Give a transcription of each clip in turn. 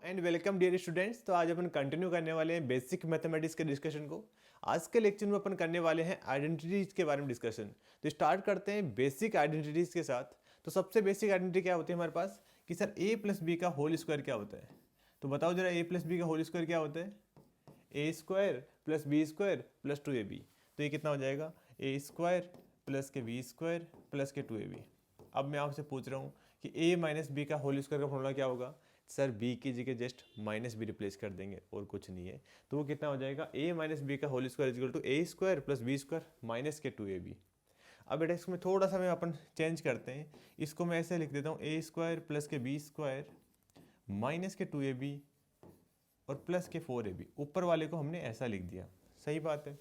And welcome dear students. तो आज अपन continue करने वाले हैं बेसिक मैथमेटिक्स के डिस्कशन को। आज के लेक्चर में अपन करने वाले हैं आइडेंटिटीज के बारे में डिस्कशन। तो स्टार्ट करते हैं बेसिक आइडेंटिटीज के साथ। तो सबसे बेसिक आइडेंटिटी क्या होती है हमारे पास कि सर ए प्लस बी का होल स्क्वायर क्या होता है। तो बताओ जरा ए प्लस बी का होल स्क्वायर क्या होता है। A square plus B square plus 2ab। तो ये कितना हो जाएगा, ए स्क्वायर प्लस के बी स्क्वायर प्लस के 2ab। अब मैं आपसे पूछ रहा हूँ कि a माइनस बी का होल स्क्वायर का फॉर्मूला क्या होगा। सर b की जगह जस्ट माइनस बी रिप्लेस कर देंगे और कुछ नहीं है। तो वो कितना हो जाएगा, a माइनस बी का whole square equal to A square plus B square minus के 2ab। अब बेटा इसमें थोड़ा सा मैं अपन चेंज करते हैं, इसको मैं ऐसे लिख देता हूँ ए स्क्वायर प्लस के बी स्क्वायर माइनस के 2ab और प्लस के 4ab। ऊपर वाले को हमने ऐसा लिख दिया, सही बात है।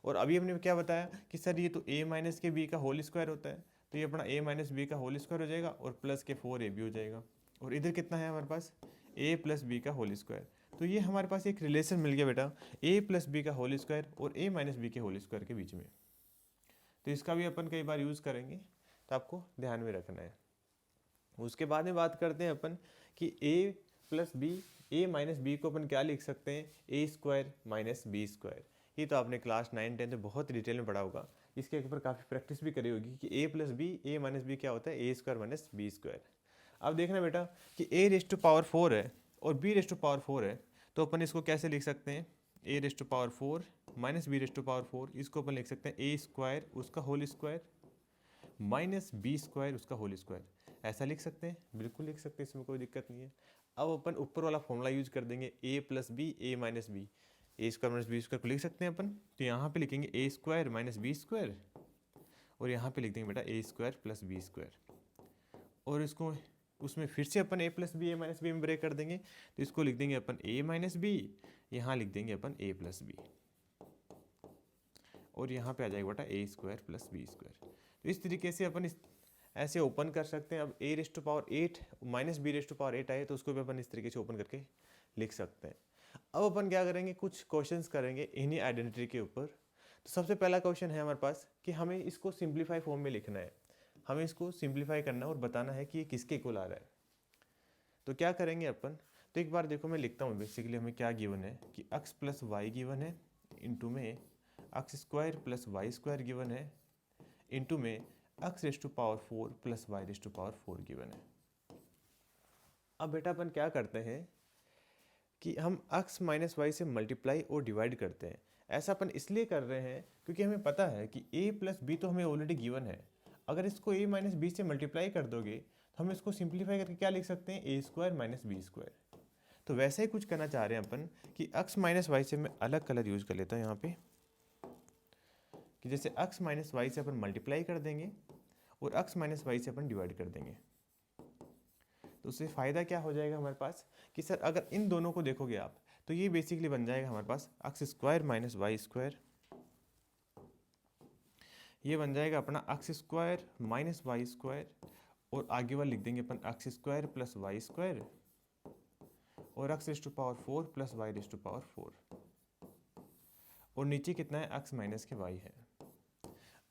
और अभी हमने क्या बताया कि सर ये तो a माइनस के b का होल स्क्वायर होता है, तो ये अपना a माइनस बी का होल स्क्वायर हो जाएगा और प्लस के 4ab हो जाएगा। और इधर कितना है हमारे पास, a प्लस बी का होल स्क्वायर। तो ये हमारे पास एक रिलेशन मिल गया बेटा, a प्लस बी का होल स्क्वायर और a माइनस बी के होल स्क्वायर के बीच में। तो इसका भी अपन कई बार यूज़ करेंगे, तो आपको ध्यान में रखना है। उसके बाद में बात करते हैं अपन कि a plus B, A minus B को अपन क्या लिख सकते हैं, A square minus B square. ये तो आपने क्लास 9-10 में बहुत डिटेल में पढ़ा होगा, इसके ऊपर काफ़ी प्रैक्टिस भी करी होगी कि ए plus B, A minus B क्या होता है, A square minus B square. अब देखना बेटा कि ए रेस टू पावर 4 है और बी रेस टू पावर 4 है, तो अपन इसको कैसे लिख सकते हैं, A raise to power 4 minus B raise to power 4। इसको अपन लिख सकते हैं ए स्क्वायर उसका whole square minus B square उसका होल स्क्वायर। ऐसा लिख सकते हैं, बिल्कुल लिख सकते हैं, इसमें कोई दिक्कत नहीं है। अब अपन ऊपर वाला फॉर्मूला यूज कर देंगे, ए plus B, A minus B, A square minus B square को लिख सकते हैं अपन। तो यहाँ पे लिखेंगे ए स्क्वायर माइनस बी स्क्वायर और यहाँ पे लिख देंगे बेटा ए स्क्वायर प्लस बी स्क्वायर। और इसको उसमें फिर से अपन ए plus B, A minus B में ब्रेक कर देंगे, तो इसको लिख देंगे अपन ए माइनस बी, यहाँ लिख देंगे अपन ए प्लस बी और यहाँ पे आ जाएगा बेटा ए स्क्वायर प्लस बी स्क्वायर। तो इस तरीके से अपन इस ऐसे ओपन कर सकते हैं। अब A raise to power 8 minus B raise to power 8 आए तो उसको भी अपन इस तरीके से ओपन करके लिख सकते हैं। अब अपन क्या करेंगे, कुछ क्वेश्चंस करेंगे इन्हीं आइडेंटिटी के ऊपर। तो सबसे पहला क्वेश्चन है हमारे पास कि हमें इसको सिंप्लीफाई फॉर्म में लिखना है, हमें इसको सिंप्लीफाई करना है और बताना है कि ये किसके इक्वल आ रहा है। तो क्या करेंगे अपन, तो एक बार देखो मैं लिखता हूँ बेसिकली हमें क्या गिवन है कि x प्लस वाई गिवन है, इंटू में X square plus Y square given है, इंटू में x raise to power 4 plus Y raise to power 4 given है। अब बेटा अपन क्या करते हैं कि हम x माइनस वाई से मल्टीप्लाई और डिवाइड करते हैं। ऐसा अपन इसलिए कर रहे हैं क्योंकि हमें पता है कि a प्लस बी तो हमें ऑलरेडी गिवन है। अगर इसको a माइनस बी से मल्टीप्लाई कर दोगे तो हम इसको सिंप्लीफाई करके क्या लिख सकते हैं, A square minus B square. तो वैसे ही कुछ करना चाह रहे हैं अपन कि x माइनस वाई से मैं अलग कलर यूज कर लेता हूँ यहाँ पे, कि जैसे x माइनस वाई से अपन मल्टीप्लाई कर देंगे और x माइनस वाई से अपन डिवाइड कर देंगे। तो उससे फ़ायदा क्या हो जाएगा हमारे पास कि सर अगर इन दोनों को देखोगे आप तो ये बेसिकली बन जाएगा हमारे पास X square minus Y square, ये बन जाएगा अपना X square minus Y square और आगे वाला लिख देंगे अपन X square plus Y square और X raise to power 4 plus Y raise to power 4 और नीचे कितना है एक्स माइनस के वाई है।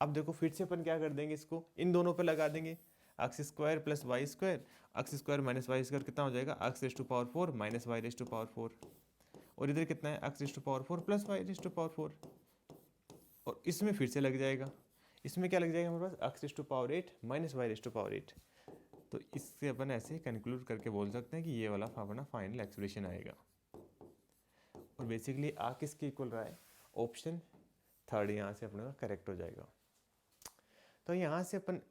अब देखो फिर से अपन क्या कर देंगे, इसको इन दोनों पे लगा देंगे, X square plus Y square, X square minus Y square कितना हो जाएगा, X raise to power 4 minus Y raise to power 4 और इधर कितना है X raise to power 4 plus Y raise to power 4 और इसमें फिर से लग जाएगा, इसमें क्या लग जाएगा हमारे पास X raise to power 8 minus Y raise to power 8। तो इससे अपन ऐसे कंक्लूड करके बोल सकते हैं कि ये वाला अपना फाइनल एक्सप्रेशन आएगा। और बेसिकली आ किसके इक्वल रहा है, ऑप्शन थर्ड यहाँ से अपने करेक्ट हो जाएगा। तो यहाँ से अपन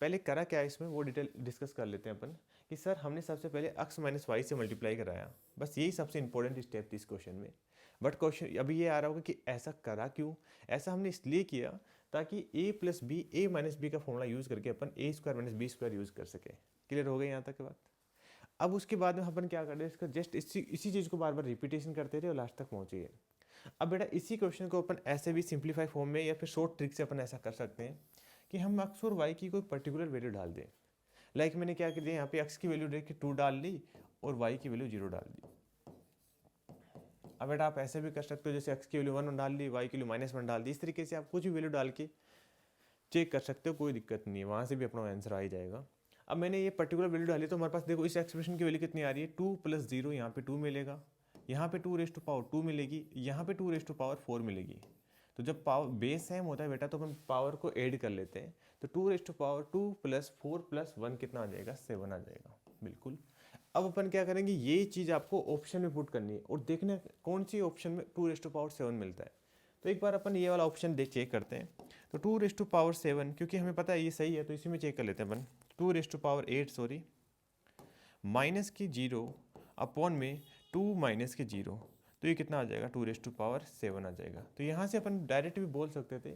पहले करा क्या है इसमें वो डिटेल डिस्कस कर लेते हैं अपन कि सर हमने सबसे पहले x माइनस वाई से मल्टीप्लाई कराया, बस यही सबसे इंपॉर्टेंट स्टेप थी इस क्वेश्चन में। बट क्वेश्चन अभी ये आ रहा होगा कि ऐसा करा क्यों, ऐसा हमने इसलिए किया ताकि a plus B, A minus B का फॉर्मूला यूज़ करके अपन A square minus B square use कर सके। क्लियर हो गई यहाँ तक की बात। अब उसके बाद में अपन क्या कर रहे हैं, इसका जस्ट इसी चीज़ को बार बार रिपीटेशन करते रहे और लास्ट तक पहुँचे गए। अब बेटा इसी क्वेश्चन को अपन ऐसे भी सिंप्लीफाई फॉर्म में या फिर शॉर्ट ट्रिक से अपन ऐसा कर सकते हैं कि हम x और y की कोई पर्टिकुलर वैल्यू डाल दें। लाइक मैंने क्या कर दिया यहाँ पे x की वैल्यू देख के 2 डाल ली और y की वैल्यू 0 डाल दी। अब बेटा आप ऐसे भी कर सकते हो, जैसे x की वैल्यू 1 डाल ली, y की वैल्यू -1 डाल दी। इस तरीके से आप कुछ भी वैल्यू डाल के चेक कर सकते हो, कोई दिक्कत नहीं है, वहाँ से भी अपना आंसर आ ही जाएगा। अब मैंने ये पर्टिकुलर वैल्यू डाली तो हमारे पास देखो इस एक्सप्रेशन की वैल्यू कितनी आ रही है, 2 + 0, यहाँ पे 2 मिलेगा, यहाँ पे 2^2 मिलेगी, यहाँ पे 2^4 मिलेगी। तो जब पावर बेस सेम होता है बेटा तो अपन पावर को ऐड कर लेते हैं, तो 2^2 + 4 + 1 कितना आ जाएगा, 7 आ जाएगा। बिल्कुल। अब अपन क्या करेंगे, ये चीज़ आपको ऑप्शन में पुट करनी है और देखना कौन सी ऑप्शन में 2^7 मिलता है। तो एक बार अपन ये वाला ऑप्शन देख चेक करते हैं। तो 2^7, क्योंकि हमें पता है ये सही है तो इसी में चेक कर लेते हैं अपन। 2^8 सॉरी, माइनस की 0 अपॉन में 2 माइनस के 0, तो ये कितना आ जाएगा, 2^7 आ जाएगा। तो यहाँ से अपन डायरेक्ट भी बोल सकते थे,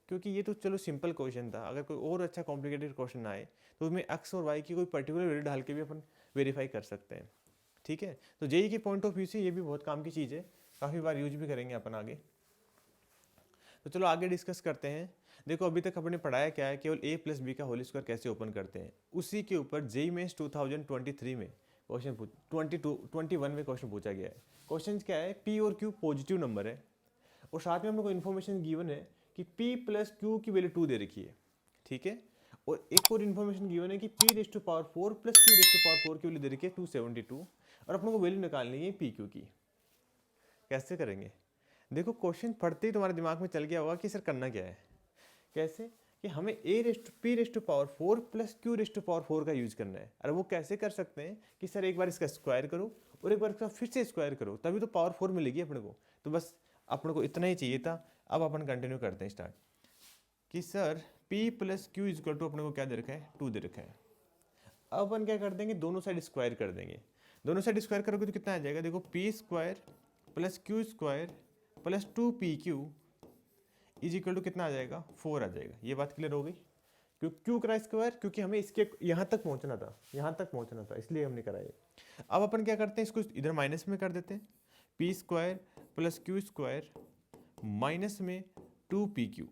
क्योंकि ये तो चलो सिंपल क्वेश्चन था। अगर कोई और अच्छा कॉम्प्लिकेटेड क्वेश्चन आए तो उसमें एक्स और वाई की कोई पर्टिकुलर वैल्यू डाल के भी अपन वेरीफाई कर सकते हैं। ठीक है, तो जेई के पॉइंट ऑफ व्यू से ये भी बहुत काम की चीज़ है, काफ़ी बार यूज भी करेंगे अपन आगे। तो चलो आगे डिस्कस करते हैं। देखो अभी तक अपने पढ़ाया क्या है, केवल a + b का होल स्क्वायर कैसे ओपन करते हैं। उसी के ऊपर जेई मेंस 2023 में क्वेश्चन 21 में क्वेश्चन पूछा गया है। क्वेश्चन क्या है, p और q पॉजिटिव नंबर है और साथ में हम लोग को इन्फॉर्मेशन गिवन है कि p + q की वैल्यू 2 दे रखी है। ठीक है, और एक और इन्फॉर्मेशन गिवन है कि p⁴ + q⁴ की वैल्यू दे रखी है 272 और अपने को वैल्यू निकालनी है p q की। कैसे करेंगे, देखो क्वेश्चन पढ़ते ही तुम्हारे दिमाग में चल गया होगा कि सर करना क्या है। कैसे कि हमें p⁴ + q⁴ का यूज करना है। और वो कैसे कर सकते हैं कि सर एक बार इसका स्क्वायर करो और एक बार इसका फिर से स्क्वायर करो, तभी तो पावर 4 मिलेगी अपने को। तो बस अपने को इतना ही चाहिए था। अब अपन कंटिन्यू करते हैं स्टार्ट कि सर p + q = अपने को क्या दे रखा है, 2 दे रखा है। अब अपन क्या कर देंगे, दोनों साइड स्क्वायर कर देंगे। दोनों साइड स्क्वायर करोगे तो कितना आ जाएगा, देखो p² + q² + 2pq = कितना आ जाएगा, 4 आ जाएगा। ये बात क्लियर हो गई। क्यों करा स्क्वायर, क्योंकि हमें इसके यहाँ तक पहुँचना था, यहाँ तक पहुँचना था, इसलिए हमने करा ये। अब अपन क्या करते हैं, इसको इधर माइनस में कर देते हैं, p² + q² माइनस में 2pq।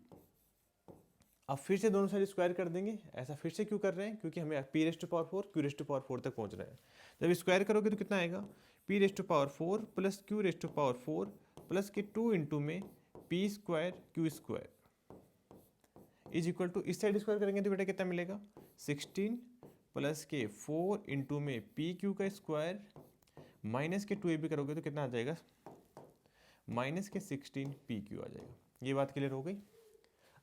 अब फिर से दोनों साइड स्क्वायर कर देंगे। ऐसा फिर से क्यों कर रहे हैं, क्योंकि हमें p⁴ q⁴ तक पहुँचना है। जब स्क्वायर करोगे तो कितना आएगा, p⁴ + q⁴ प्लस के 2 इंटू में p² q² = इस साइड स्क्वायर करेंगे तो बेटा कितना मिलेगा, 16 प्लस के 4 इंटू में pq का स्क्वायर माइनस के 2ab करोगे तो कितना आ जाएगा, माइनस के 16 pq आ जाएगा। ये बात क्लियर हो गई।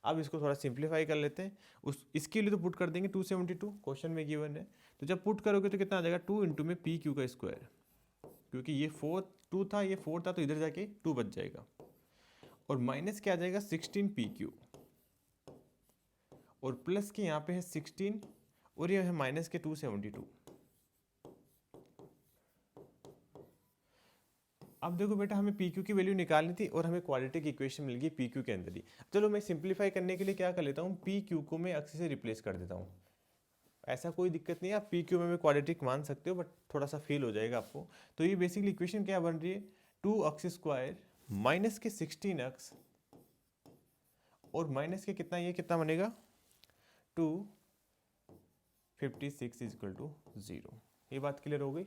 अब इसको थोड़ा सिंप्लीफाई कर लेते हैं। इसके लिए तो पुट कर देंगे 272, क्वेश्चन में गिवन है। तो जब पुट करोगे तो कितना आ जाएगा, 2 इंटू में pq का स्क्वायर, क्योंकि ये 2 था, ये 4 था, तो इधर जाके 2 बच जाएगा, और माइनस क्या आ जाएगा 16 pq, और प्लस के यहाँ पे है 16 और ये है माइनस के 272। अब देखो बेटा हमें PQ की वैल्यू निकालनी थी और हमें क्वाड्रेटिक इक्वेशन मिल गई PQ के अंदर ही। चलो मैं सिंप्लीफाई करने के लिए क्या कर लेता हूँ, PQ को मैं x से रिप्लेस कर देता हूँ। ऐसा कोई दिक्कत नहीं है, आप PQ में क्वाड्रेटिक मान सकते हो, बट थोड़ा सा फील हो जाएगा आपको। तो ये बेसिकली इक्वेशन क्या बन रही है, 2x² माइनस के 16x और माइनस के कितना, ये कितना बनेगा 256 = 0। ये बात क्लियर हो गई।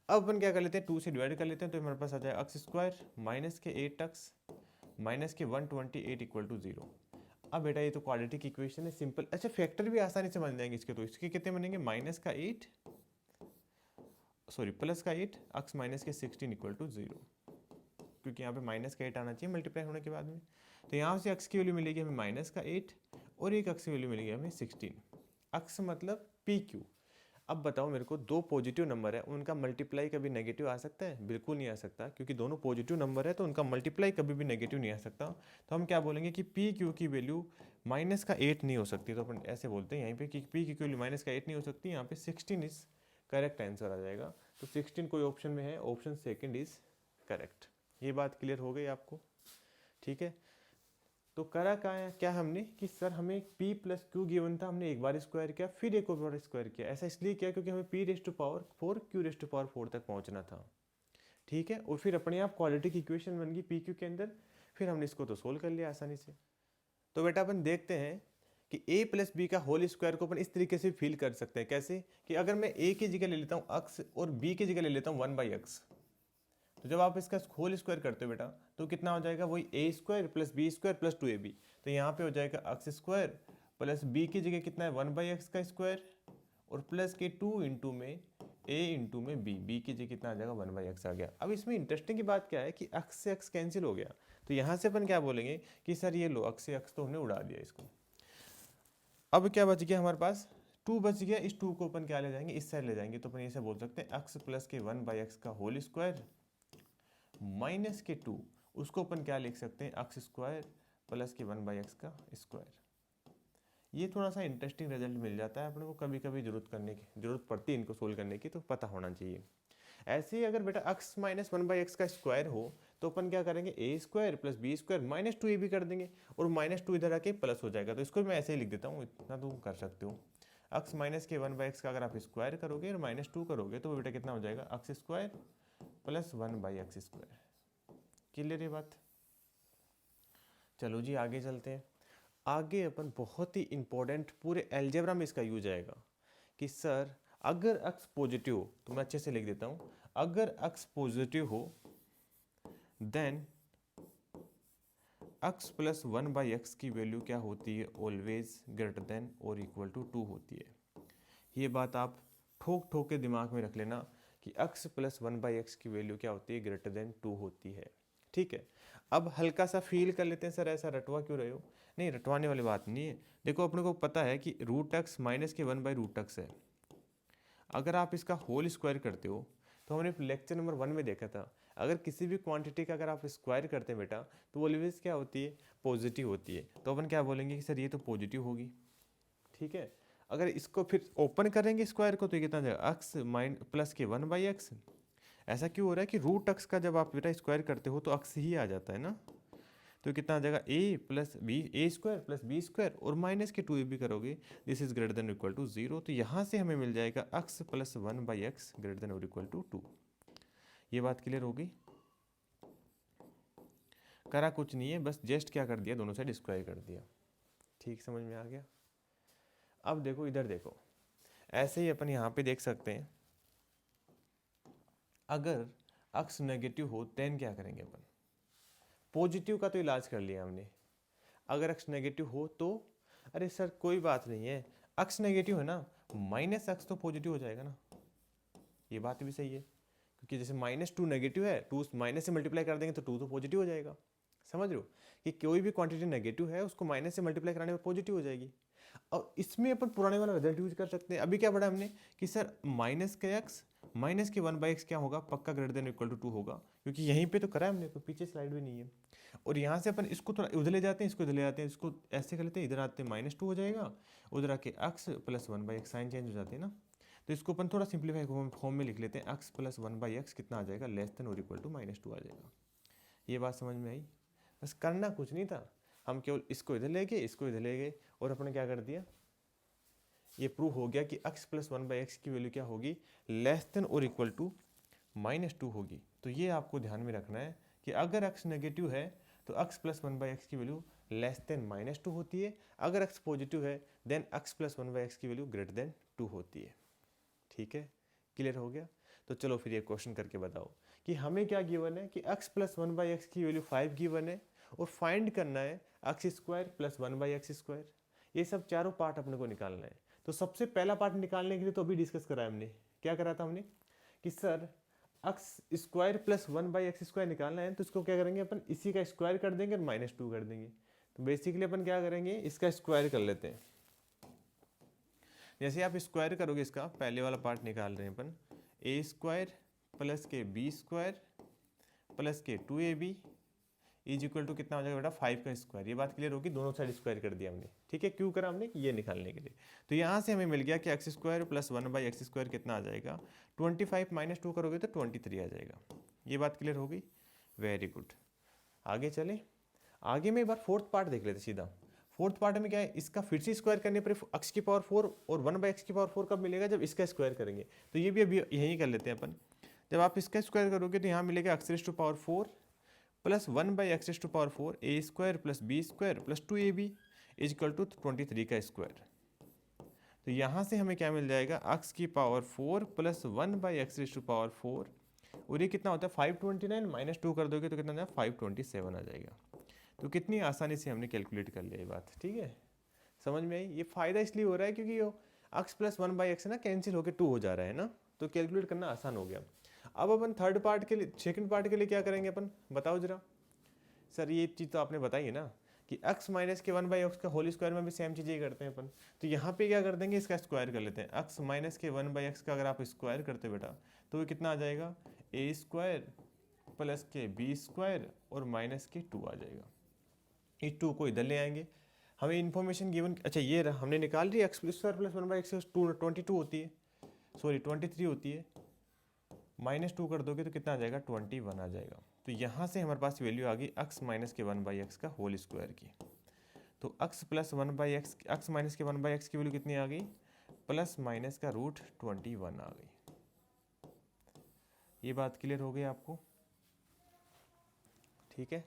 अब अपन क्या कर लेते हैं, 2 से डिवाइड कर लेते हैं, तो हमारे पास आ जाए x² माइनस के 8x माइनस के 128 = 0। अब बेटा ये तो क्वाड्रेटिक इक्वेशन है, सिंपल। अच्छा फैक्टर भी आसानी से बन जाएंगे इसके। तो इसके कितने बनेंगे, प्लस का 8 x माइनस के 16 = 0, क्योंकि यहाँ पे माइनस का 8 आना चाहिए मल्टीप्लाई होने के बाद में। तो यहाँ से x की वैल्यू मिलेगी हमें माइनस का 8 और एक x की वैल्यू मिलेगी हमें 16। x मतलब PQ। अब बताओ मेरे को, दो पॉजिटिव नंबर है, उनका मल्टीप्लाई कभी नेगेटिव आ सकता है? बिल्कुल नहीं आ सकता, क्योंकि दोनों पॉजिटिव नंबर है तो उनका मल्टीप्लाई कभी भी नेगेटिव नहीं आ सकता। तो हम क्या बोलेंगे कि PQ की वैल्यू माइनस का 8 नहीं हो सकती। तो अपन ऐसे बोलते हैं यहीं पे कि PQ की वैल्यू माइनस का 8 नहीं हो सकती। यहाँ पे 16 इज करेक्ट आंसर आ जाएगा। तो 16 कोई ऑप्शन में है, ऑप्शन सेकेंड इज करेक्ट। ये बात क्लियर हो गई आपको? ठीक है, तो करा क्या हमने कि सर हमें p + q गिवन था, हमने एक बार स्क्वायर किया, फिर एक और बार स्क्वायर किया। ऐसा इसलिए किया क्योंकि हमें p⁴ q⁴ तक पहुंचना था। ठीक है, और फिर अपने आप क्वाड्रेटिक इक्वेशन बन गई PQ के अंदर। फिर हमने इसको तो सोल्व कर लिया आसानी से। तो बेटा अपन देखते हैं कि a + b का होल स्क्वायर को अपन इस तरीके से फील कर सकते हैं। कैसे कि अगर मैं a की जगह ले लेता हूँ x और b की जगह ले लेता हूँ 1/x, तो जब आप इसका होल स्क्वायर करते हो बेटा तो कितना हो जाएगा, वही a² + b² + 2ab। तो यहाँ पे हो जाएगा x² प्लस b की जगह कितना है 1/x का स्क्वायर और प्लस के 2 इंटू में a इंटू में b की जगह कितना आ जाएगा 1/x आ गया। अब इसमें इंटरेस्टिंग की बात क्या है कि x से x कैंसिल हो गया, तो यहाँ से अपन क्या बोलेंगे कि सर ये लो x से x तो हमने उड़ा दिया इसको। अब क्या बच गया हमारे पास 2 बच गया, इस 2 को अपन क्या ले जाएंगे इस साइड ले जाएंगे, तो अपन ऐसे बोल सकते हैं x प्लस के 1/x का होल स्क्वायर माइनस के 2, उसको अपन क्या लिख सकते हैं x स्क्वायर प्लस के 1/x का स्क्वायर। ये थोड़ा सा इंटरेस्टिंग रिजल्ट मिल जाता है अपने को, कभी कभी जरूरत पड़ती है इनको सोल्व करने की, तो पता होना चाहिए। ऐसे ही अगर बेटा x माइनस 1/x का स्क्वायर हो तो अपन क्या करेंगे a square plus B square minus 2ab कर देंगे, और -2 इधर आके प्लस हो जाएगा, तो इसको मैं ऐसे ही लिख देता हूँ, इतना तुम कर सकते हो। x माइनस के 1/x का अगर आप स्क्वायर करोगे और -2 करोगे तो बेटा कितना हो जाएगा x square plus 1/x square. Clear ये बात? चलो जी आगे चलते हैं। आगे अपन बहुत ही इंपॉर्टेंट पूरे अलजेब्रा में इसका यूज आएगा कि सर अगर x पॉजिटिव हो, तो मैं अच्छे से लिख देता हूँ, अगर x पॉजिटिव हो देन x प्लस 1/x की वैल्यू क्या होती है ऑलवेज ग्रेटर देन और इक्वल टू 2 होती है। ये बात आप ठोक ठोक के दिमाग में रख लेना कि x प्लस 1/x की वैल्यू क्या होती है ग्रेटर देन 2 होती है। ठीक है, अब हल्का सा फील कर लेते हैं, सर ऐसा रटवा क्यों रहे हो? नहीं, रटवाने वाली बात नहीं है। देखो अपने को पता है कि रूट एक्स माइनस के 1/√x है। अगर आप इसका होल स्क्वायर करते हो तो हमने लेक्चर नंबर 1 में देखा था, अगर किसी भी क्वांटिटी का अगर आप स्क्वायर करते हैं बेटा तो वो ऑलवेज क्या होती है पॉजिटिव होती है, तो अपन क्या बोलेंगे कि सर ये तो पॉजिटिव होगी। ठीक है, अगर इसको फिर ओपन करेंगे स्क्वायर को तो ये कितना जाएगा एक्स माइन प्लस के 1/x। ऐसा क्यों हो रहा है कि रूट एक्स का जब आप बेटा स्क्वायर करते हो तो एक्स ही आ जाता है ना, तो कितना आ जाएगा a plus B A square plus B square और माइनस के 2ab करोगे this is greater than equal to 0, तो यहाँ से हमें मिल जाएगा x plus 1/x greater than और इक्वल टू 2। ये बात क्लियर होगी? करा कुछ नहीं है, बस जस्ट क्या कर दिया दोनों साइड स्क्वायर कर दिया। ठीक समझ में आ गया? अब देखो इधर देखो, ऐसे ही अपन यहाँ पे देख सकते हैं अगर x नेगेटिव हो देन क्या करेंगे अपन, पॉजिटिव का तो इलाज कर लिया हमने, अगर x नेगेटिव हो तो अरे सर कोई बात नहीं है, x नेगेटिव है ना माइनस x तो पॉजिटिव हो जाएगा ना, ये बात भी सही है, क्योंकि जैसे -2 नेगेटिव है, 2 माइनस से मल्टीप्लाई कर देंगे तो 2 तो पॉजिटिव हो जाएगा। समझ रहे हो कि कोई भी क्वांटिटी नेगेटिव है उसको माइनस से मल्टीप्लाई कराने पर पॉजिटिव हो जाएगी। और इसमें अपन पुराने वाला रिजल्ट यूज कर सकते हैं। अभी क्या पढ़ा हमने कि सर माइनस के एक्स माइनस के 1/x क्या होगा पक्का ग्रेटर देन इक्वल टू 2 होगा, क्योंकि यहीं पे तो करा है हमने, कोई पीछे स्लाइड भी नहीं है। और यहाँ से अपन इसको थोड़ा उधर ले जाते हैं, इसको इधर ले जाते हैं, इसको ऐसे कर लेते हैं, इधर आते हैं -2 हो जाएगा, उधर आके x plus 1/x sign change हो जाते हैं ना, तो इसको अपन थोड़ा सिंप्लीफाई फॉर्म में लिख लेते हैं, x प्लस 1/x कितना आ जाएगा लेस देन और इक्वल टू -2 आ जाएगा। ये बात समझ में आई? बस करना कुछ नहीं था, हम केवल इसको इधर ले गए, इसको इधर ले गए, और अपने क्या कर दिया, ये प्रूव हो गया कि x प्लस 1/x की वैल्यू क्या होगी लेस देन और इक्वल टू -2 होगी। तो ये आपको ध्यान में रखना है कि अगर x नेगेटिव है तो x प्लस 1/x की वैल्यू लेस देन -2 होती है, अगर x पॉजिटिव है देन x प्लस 1/x की वैल्यू ग्रेटर देन 2 होती है। ठीक है, क्लियर हो गया? तो चलो फिर ये क्वेश्चन करके बताओ कि हमें क्या गिवन है कि x प्लस 1/x की वैल्यू 5 गिवन है और फाइंड करना है x square plus 1/x square. ये सब चारों पार्ट अपने को निकालना है। तो सबसे पहला पार्ट निकालने के लिए तो अभी डिस्कस करा है हमने, क्या करा था हमने कि sir x square plus 1/x square निकालना है, तो इसको क्या करेंगे अपन इसी का स्क्वायर कर देंगे और -2 कर देंगे। तो बेसिकली अपन क्या करेंगे इसका स्क्वायर कर लेते हैं। जैसे आप स्क्वायर करोगे, इसका पहले वाला पार्ट निकाल रहे हैं अपन, a स्क्वायर प्लस के b स्क्वायर प्लस के 2ab इज इक्वल टू कितना हो जाएगा बेटा 5 का स्क्वायर। ये बात क्लियर होगी, दोनों साइड स्क्वायर कर दिया हमने। ठीक है, क्यों करा हमने ये निकालने के लिए। तो यहाँ से हमें मिल गया कि x square plus 1/x square कितना आ जाएगा, 25 -2 करोगे तो 23 आ जाएगा। ये बात क्लियर होगी, वेरी गुड। आगे चले, आगे में एक बार फोर्थ पार्ट देख लेते सीधा। फोर्थ पार्ट में क्या है, इसका फिर से स्क्वायर करने पर x की पावर 4 और 1/x की पावर 4 कब मिलेगा, जब इसका स्क्वायर करेंगे। तो ये भी अभी यहीं कर लेते हैं अपन। जब आप इसका स्क्वायर करोगे तो यहाँ मिलेगा x to power 4 plus 1/x to power 4 a square plus b square plus 2ab is equal to 23 का स्क्वायर। तो यहाँ से हमें क्या मिल जाएगा, x की power 4 plus 1/x to power 4, और ये कितना होता है 529 -2 कर दोगे तो कितना जाएगा 527 आ जाएगा। तो कितनी आसानी से हमने कैलकुलेट कर लिया ये बात। ठीक है, समझ में आई? ये फ़ायदा इसलिए हो रहा है क्योंकि x प्लस 1/x ना कैंसिल होकर 2 हो जा रहा है ना, तो कैलकुलेट करना आसान हो गया। अब अपन थर्ड पार्ट के लिए, सेकंड पार्ट के लिए क्या करेंगे अपन, बताओ जरा। सर ये चीज़ तो आपने बताई है ना कि x माइनस के 1/x का होल स्क्वायर में भी सेम चीज़ ही करते हैं अपन। तो यहाँ पे क्या कर देंगे, इसका स्क्वायर कर लेते हैं। x माइनस के 1/x का अगर आप स्क्वायर करते बेटा तो ये कितना आ जाएगा, a स्क्वायर प्लस के b स्क्वायर और माइनस के 2 आ जाएगा। इस 2 को इधर ले आएंगे, हमें इन्फॉर्मेशन गिवन, अच्छा ये रहा, हमने निकाल रही एक्स स्क्वायर प्लस 1/x 22 होती है, सॉरी 23 होती है, -2 कर दोगे तो कितना आ जाएगा, 21 आ जाएगा। तो यहाँ से हमारे पास वैल्यू आ गई x माइनस के 1/x का होल स्क्वायर की। तो x plus 1/x, x minus के 1/x की वैल्यू कितनी आ गई, प्लस माइनस का रूट 21 आ गई। ये बात क्लियर हो गई आपको, ठीक है।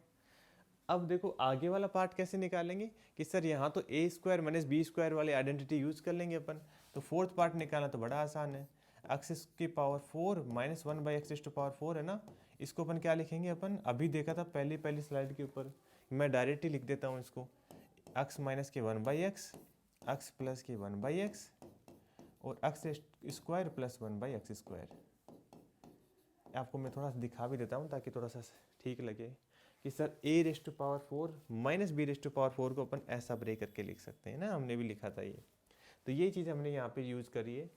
अब देखो आगे वाला पार्ट कैसे निकालेंगे कि सर यहाँ तो a square minus B square वाले आइडेंटिटी यूज कर लेंगे अपन। तो फोर्थ पार्ट निकालना तो बड़ा आसान है, x की power 4 minus 1/x to power 4 है ना, इसको अपन क्या लिखेंगे, अपन अभी देखा था पहली स्लाइड के ऊपर, मैं डायरेक्ट ही लिख देता हूँ इसको, x माइनस के 1/x, x प्लस के 1/x और x square plus 1/x square. आपको मैं थोड़ा सा दिखा भी देता हूँ ताकि थोड़ा सा ठीक लगे कि sir a raised to power 4 minus b raised to power 4 को अपन ऐसा ब्रेक करके लिख सकते हैं ना, हमने भी लिखा था ये। तो ये चीज़ हमने यहाँ पे यूज़ करी है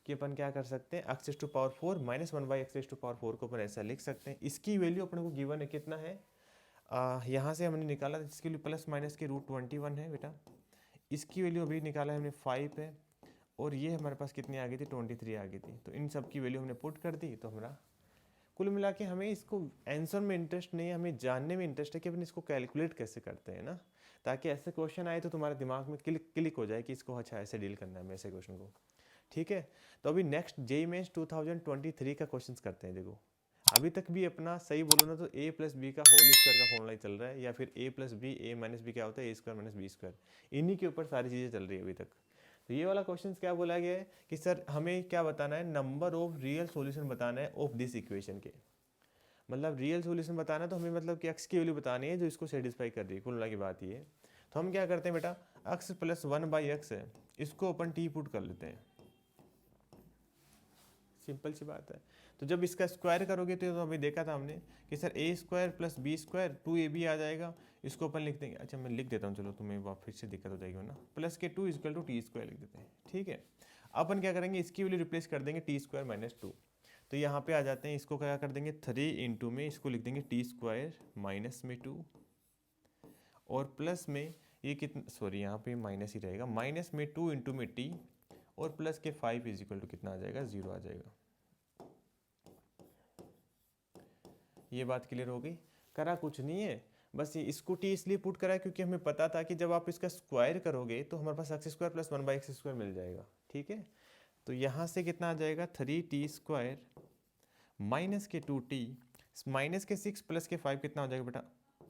कि अपन क्या कर सकते हैं, x to power 4 minus 1/x to power 4 को अपन ऐसा लिख सकते हैं। इसकी वैल्यू अपने को गिवन है कितना है, यहाँ से हमने निकाला था, इसके लिए प्लस माइनस के रूट 21 है बेटा, इसकी वैल्यू अभी निकाला है हमने 5 है, और ये हमारे पास कितनी आ गई थी, 23 आ गई थी। तो इन सब की वैल्यू हमने पुट कर दी, तो हमारा कुल मिला के हमें इसको आंसर में इंटरेस्ट नहीं है, हमें जानने में इंटरेस्ट है कि अपन इसको कैलकुलेट कैसे करते हैं ना, ताकि ऐसे क्वेश्चन आए तो तुम्हारे दिमाग में क्लिक हो जाए कि इसको अच्छा ऐसे डील करना है ऐसे क्वेश्चन को, ठीक है। तो अभी नेक्स्ट जेईई मेंस 2023 का क्वेश्चन करते हैं। देखो अभी तक भी अपना सही बोलो ना तो a प्लस बी का होल स्क्वायर का फॉर्मूला ही चल रहा है, या फिर a plus B, a minus B क्या होता है, a square minus B square, इन्हीं के ऊपर सारी चीज़ें चल रही है अभी तक। तो ये वाला क्वेश्चन क्या बोला गया है कि सर हमें क्या बताना है, नंबर ऑफ रियल सॉल्यूशन बताना है ऑफ दिस इक्वेशन के, मतलब रियल सॉल्यूशन बताना है तो हमें मतलब कि x की वैल्यू बतानी है जो इसको सेटिस्फाई कर रही है। कुल मिला की बात ये है। तो हम क्या करते हैं बेटा, x प्लस 1/x है, इसको अपन t पुट कर लेते हैं, सिंपल सी बात है। तो जब इसका स्क्वायर करोगे तो अभी देखा था हमने कि sir a square plus B square 2ab आ जाएगा, इसको अपन लिख देंगे, अच्छा मैं लिख देता हूँ, चलो तुम्हें फिर से दिक्कत हो जाएगी ना, प्लस के 2 इक्वल टू टी स्क्वायर लिख देते हैं, ठीक है। अपन क्या करेंगे, इसकी वैल्यू रिप्लेस कर देंगे टी स्क्वायर माइनस 2, तो यहाँ पे आ जाते हैं, इसको क्या कर देंगे 3 इंटू में इसको लिख देंगे टी स्क्वायर माइनस में 2, और प्लस में ये कितना, सॉरी यहाँ पे माइनस ही रहेगा, माइनस में 2 इंटू में टी, और प्लस के 5 इज इक्वल टू कितना आ जाएगा, 0 आ जाएगा। ये बात क्लियर हो गई, करा कुछ नहीं है, बस ये इसको टी इसलिए पुट करा क्योंकि हमें पता था कि जब आप इसका स्क्वायर करोगे तो हमारे पास x square plus 1/x square मिल जाएगा, ठीक है। तो यहाँ से कितना आ जाएगा, 3t स्क्वायर माइनस के 2t माइनस के 6 प्लस के 5 कितना हो जाएगा बेटा,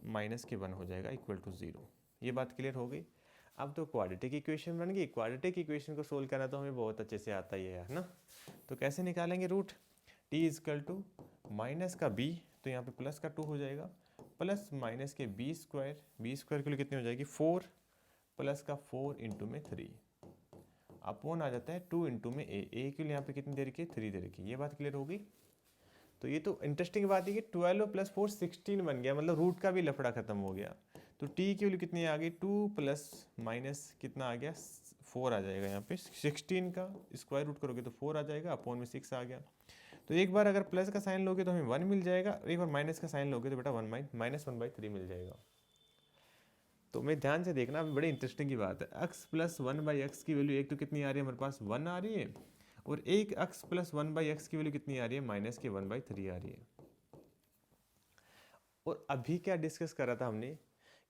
माइनस के 1 हो जाएगा इक्वल टू 0। ये बात क्लियर हो गई। अब तो क्वाड्रेटिक इक्वेशन बन गई, क्वाड्रेटिक इक्वेशन को सोल्व करना तो हमें बहुत अच्छे से आता ही है ना। तो कैसे निकालेंगे root, t equal to minus का b, तो यहाँ पे प्लस का 2 हो जाएगा, प्लस माइनस के बी स्क्वायर के लिए कितनी हो जाएगी 4, प्लस का 4 इंटू में 3 अपॉन आ जाता है 2 इंटू में a के लिए यहाँ पे कितनी दे रखी है, 3 दे रखी है। ये बात क्लियर होगी। तो ये तो इंटरेस्टिंग बात है कि 12 प्लस 4 16 बन गया, मतलब रूट का भी लफड़ा खत्म हो गया। तो t की वैल्यू कितनी आ गई, 2 प्लस माइनस कितना आ गया 4 आ जाएगा, यहाँ पे 16 का स्क्वायर रूट करोगे तो 4 आ जाएगा, अपॉन में 6 आ गया। तो एक बार अगर प्लस का साइन लोगे तो हमें 1 मिल जाएगा, एक बार माइनस का साइन लोगे तो बेटा 1/3 मिल जाएगा। तो मैं ध्यान से देखना, बड़ी इंटरेस्टिंग की बात है। x प्लस 1/x की वैल्यू एक तो कितनी आ रही है हमारे पास 1 आ रही है, और एक x प्लस 1/x की वैल्यू कितनी आ रही है, माइनस के 1/3 आ रही है। और अभी क्या डिस्कस करा था हमने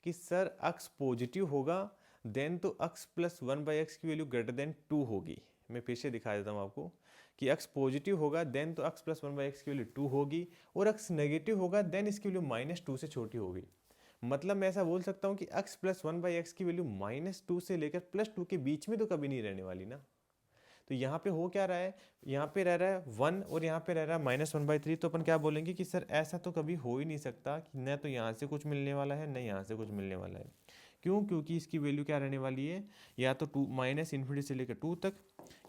कि सर x पॉजिटिव होगा देन तो x प्लस 1/x की वैल्यू ग्रेटर देन 2 होगी। मैं फिर से दिखा देता हूँ आपको कि x पॉजिटिव होगा देन तो x प्लस 1/x की वैल्यू 2 होगी, और x नेगेटिव होगा देन इसकी वैल्यू -2 से छोटी होगी। मतलब मैं ऐसा बोल सकता हूँ कि x प्लस 1/x की वैल्यू -2 से लेकर +2 के बीच में तो कभी नहीं रहने वाली ना। तो यहाँ पे हो क्या रहा है, यहाँ पे रह रहा है 1 और यहाँ पे रह रहा है -1/3, तो अपन क्या बोलेंगे कि सर ऐसा तो कभी हो ही नहीं सकता कि न तो यहाँ से कुछ मिलने वाला है न यहाँ से कुछ मिलने वाला है, क्यों? क्योंकि इसकी वैल्यू क्या रहने वाली है, या तो टू माइनस इन्फिनिटी से लेकर 2 तक,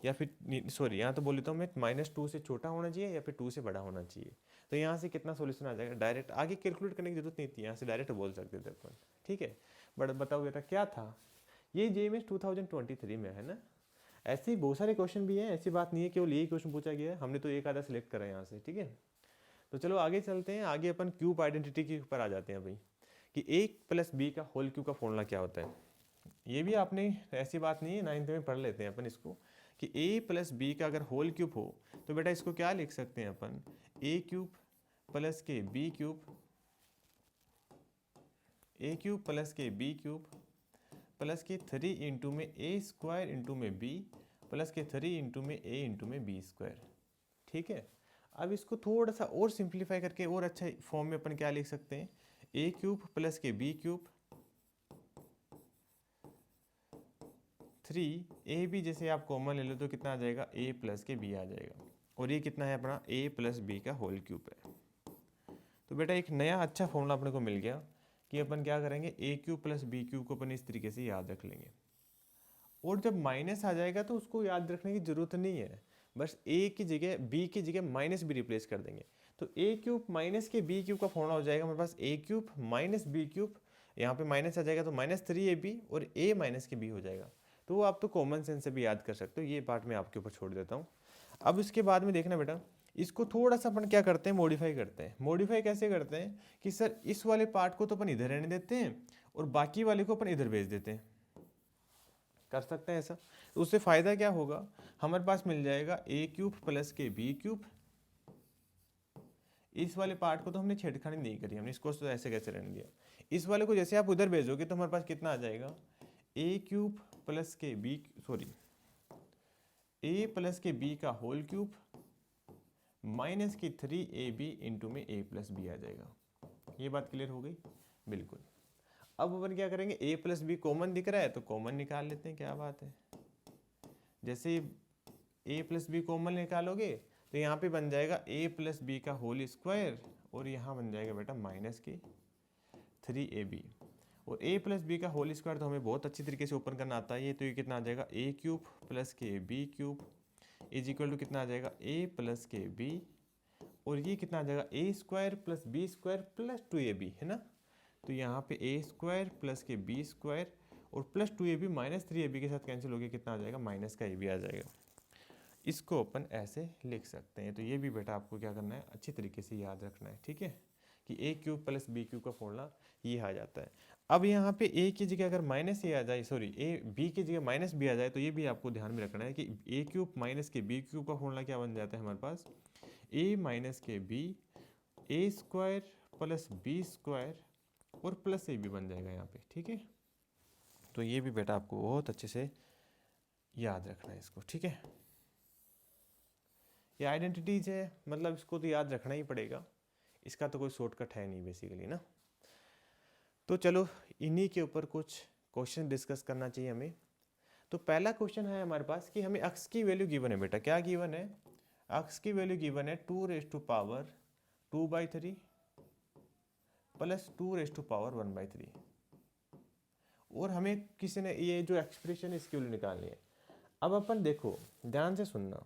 या फिर सॉरी यहाँ तो बोल लेता हूँ मैं, -2 से छोटा होना चाहिए या फिर 2 से बड़ा होना चाहिए। तो यहाँ से कितना सोल्यूशन आ जाएगा, डायरेक्ट आगे कैलकुलेट करने की जरूरत नहीं थी, यहाँ से डायरेक्ट बोल सकते थे अपन। ठीक है, बट बताओ बेटा क्या था, ये JMS 2023 में है ना। ऐसे ही बहुत सारे क्वेश्चन भी हैं, ऐसी बात नहीं है केवल यही क्वेश्चन पूछा गया है, हमने तो एक आधा सिलेक्ट करा है यहाँ से। ठीक है, तो चलो आगे चलते हैं, आगे अपन क्यूब आइडेंटिटी के ऊपर आ जाते हैं भाई, कि A+B का होल क्यूब का फॉर्मूला क्या होता है। ये भी आपने, ऐसी बात नहीं है, 9th में पढ़ लेते हैं अपन इसको, कि A+B का अगर होल क्यूब हो तो बेटा इसको क्या लिख सकते हैं अपन, A³ + B³, A³ + B³ + 3 into में A² इंटू में B + 3 इंटू में A इंटू में B²। ठीक है, अब इसको थोड़ा सा और सिंप्लीफाई करके और अच्छा फॉर्म में अपन क्या लिख सकते हैं, A³ + B³ 3AB, जैसे आप कॉमन ले लो तो कितना आ जाएगा, A + B आ जाएगा, और ये कितना है अपना A+B का होल क्यूब है। तो बेटा एक नया अच्छा फॉर्मूला अपने को मिल गया, कि अपन क्या करेंगे, A³ + B³ को अपन इस तरीके से याद रख लेंगे, और जब माइनस आ जाएगा तो उसको याद रखने की जरूरत नहीं है, बस A की जगह B की जगह माइनस भी रिप्लेस कर देंगे, तो A³ - B³ का फॉर्मूला हो जाएगा हमारे पास A³ - B³, यहाँ पे माइनस आ जाएगा तो -3AB, और A - B हो जाएगा। तो वो आप तो कॉमन सेंस से भी याद कर सकते हो, ये पार्ट मैं आपके ऊपर छोड़ देता हूँ। अब इसके बाद में देखना बेटा, इसको थोड़ा सा अपन क्या करते हैं, मॉडिफाई करते हैं। मॉडिफाई कैसे करते हैं, कि सर इस वाले पार्ट को तो अपन इधर रहने देते हैं और बाकी वाले को अपन इधर भेज देते हैं, कर सकते हैं ऐसा। तो उससे फायदा क्या होगा, हमारे पास मिल जाएगा A³ + B³। इस वाले पार्ट को तो हमने छेड़खानी नहीं करी, हमने इसको तो ऐसे कैसे रहने दिया। इस वाले को जैसे आप उधर भेजोगे तो हमारे पास कितना आ जाएगा, A³ + B, sorry A + B का होल क्यूब -3AB इंटू में A + B आ जाएगा। ये बात क्लियर हो गई, बिल्कुल। अब अपन क्या करेंगे, A + B कॉमन दिख रहा है तो कॉमन निकाल लेते हैं, क्या बात है। जैसे A + B कॉमन निकालोगे तो यहाँ पे बन जाएगा A + B का होल स्क्वायर, और यहाँ बन जाएगा बेटा -3AB, और A + B का होल स्क्वायर तो हमें बहुत अच्छी तरीके से ओपन करना आता है। ये तो ये कितना आ जाएगा, A³ + B³ = कितना आ जाएगा, A + B, और ये कितना आ जाएगा, A² + B² + 2AB, है ना। तो यहाँ पे A² + B² और +2AB -3AB के साथ कैंसिल हो गया, कितना आ जाएगा, -AB आ जाएगा। इसको अपन ऐसे लिख सकते हैं। तो ये भी बेटा आपको क्या करना है, अच्छी तरीके से याद रखना है। ठीक है, कि A³ + B³ का फॉर्मूला ये आ जाता है। अब यहाँ पे A की जगह अगर -A आ जाए, सॉरी B की जगह -B आ जाए, तो ये भी आपको ध्यान में रखना है कि A³ - B³ का फॉर्मूला क्या बन जाता है हमारे पास, A - B A² + B² और +AB बन जाएगा यहाँ पे। ठीक है, तो ये भी बेटा आपको बहुत अच्छे से याद रखना है इसको। ठीक है, ये आइडेंटिटीज है, मतलब इसको तो याद रखना ही पड़ेगा, इसका तो कोई शॉर्टकट है नहीं बेसिकली ना। तो चलो इन्हीं के ऊपर कुछ क्वेश्चन डिस्कस करना चाहिए हमें। तो पहला क्वेश्चन है हमारे पास कि हमें अक्स की वैल्यू गिवन है बेटा, क्या गिवन है, अक्स की वैल्यू गिवन है 2⁻² 2/3 + 2⁻³ 1/3, और हमें किसी ने ये जो एक्सप्रेशन इसकी वैल्यू निकालनी है। अब अपन देखो ध्यान से सुनना,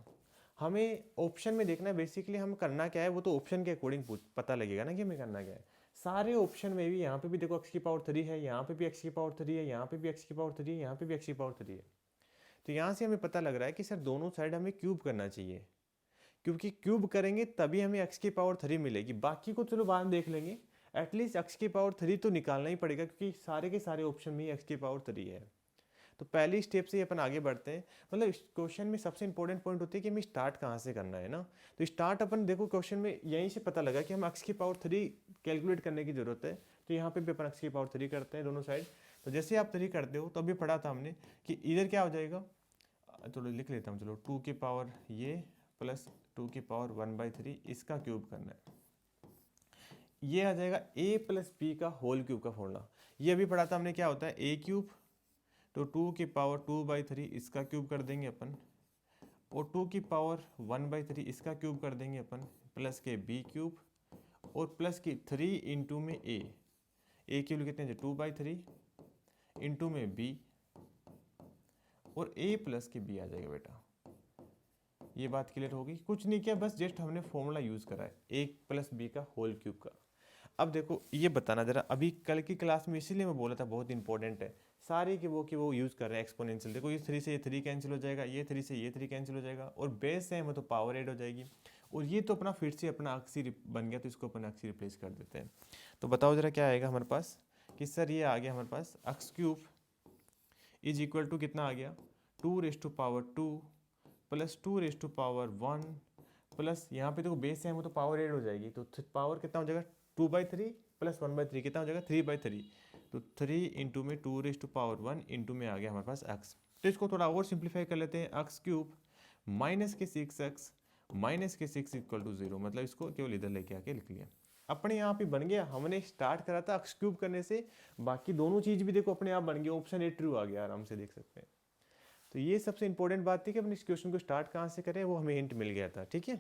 हमें ऑप्शन में देखना है, बेसिकली हम करना क्या है वो तो ऑप्शन के अकॉर्डिंग पता लगेगा ना कि हमें करना क्या है। सारे ऑप्शन में भी यहाँ पे भी देखो x³ है, यहाँ पे भी x³ है, यहाँ पे भी x³ है, यहाँ पे भी x³ है। तो यहाँ से हमें पता लग रहा है कि सर दोनों साइड हमें क्यूब करना चाहिए, क्योंकि क्यूब करेंगे तभी हमें x³ मिलेगी। बाकी को चलो बाद में देख लेंगे, एटलीस्ट x³ तो निकालना ही पड़ेगा, क्योंकि सारे के सारे ऑप्शन में x³ है। तो पहली स्टेप से अपन आगे बढ़ते हैं। मतलब इस क्वेश्चन में सबसे इंपॉर्टेंट पॉइंट होती है कि हमें स्टार्ट कहाँ से करना है ना। तो स्टार्ट अपन देखो क्वेश्चन में यहीं से पता लगा कि हम x³ कैलकुलेट करने की जरूरत है। तो यहाँ पे भी अपन x³ करते हैं दोनों साइड। तो जैसे आप 3 करते हो तो अभी पढ़ा था हमने कि इधर क्या हो जाएगा, चलो लिख लेता हूँ, चलो 2 की पावर ये प्लस 2 की पावर 1/3 इसका क्यूब करना है। ये आ जाएगा A + B का होल क्यूब का फॉर्मूला। ये अभी पढ़ा था हमने, क्या होता है A³ तो 2 की पावर 2/3 इसका क्यूब कर देंगे अपन, और 2 की पावर 1/3 इसका क्यूब कर देंगे अपन, प्लस के B³ और प्लस की 3 इंटू में A क्यूब कितने 2/3 इंटू में b और a प्लस के b आ जाएगा बेटा। ये बात क्लियर होगी। कुछ नहीं किया, बस जस्ट हमने फॉर्मूला यूज करा है a प्लस बी का होल क्यूब का। अब देखो ये बताना जरा, अभी कल की क्लास में इसीलिए मैं बोला था बहुत इंपॉर्टेंट है, सारे के वो यूज कर रहे हैं एक्सपोनेंशियल। देखो ये 3 से ये 3 कैंसिल हो जाएगा, ये 3 से ये 3 कैंसिल हो जाएगा, और बेस सेम है तो पावर ऐड हो जाएगी। और ये तो अपना फिर से अपना अक्सी बन गया, तो इसको अपन अक्सी रिप्लेस कर देते हैं। तो बताओ जरा क्या आएगा हमारे पास, कि सर ये आ गया हमारे पास X cube is equal to कितना आ गया, 2⁻² प्लस 2⁻1 प्लस यहाँ पे देखो बेस सेम हो तो पावर ऐड हो जाएगी, तो पावर कितना हो जाएगा 2/3 प्लस 1/3 कितना हो जाएगा 3/3। तो 3 इंटू में 2⁻1 इंटू में आ गया हमारे पास x। तो इसको थोड़ा और सिंप्लीफाई कर लेते हैं, एक्स क्यूब माइनस के 6x माइनस के 6 इक्वल टू 0, मतलब इसको केवल इधर लेके आके लिख लिया। अपने यहाँ पे बन गया। हमने स्टार्ट करा था एक्स क्यूब करने से, बाकी दोनों चीज भी देखो अपने आप बन गया। ऑप्शन ए ट्रू आ गया, आराम से देख सकते हैं। तो ये सबसे इंपॉर्टेंट बात थी कि अपने इस क्वेश्चन को स्टार्ट कहाँ से करें, वो हमें हिंट मिल गया था। ठीक है,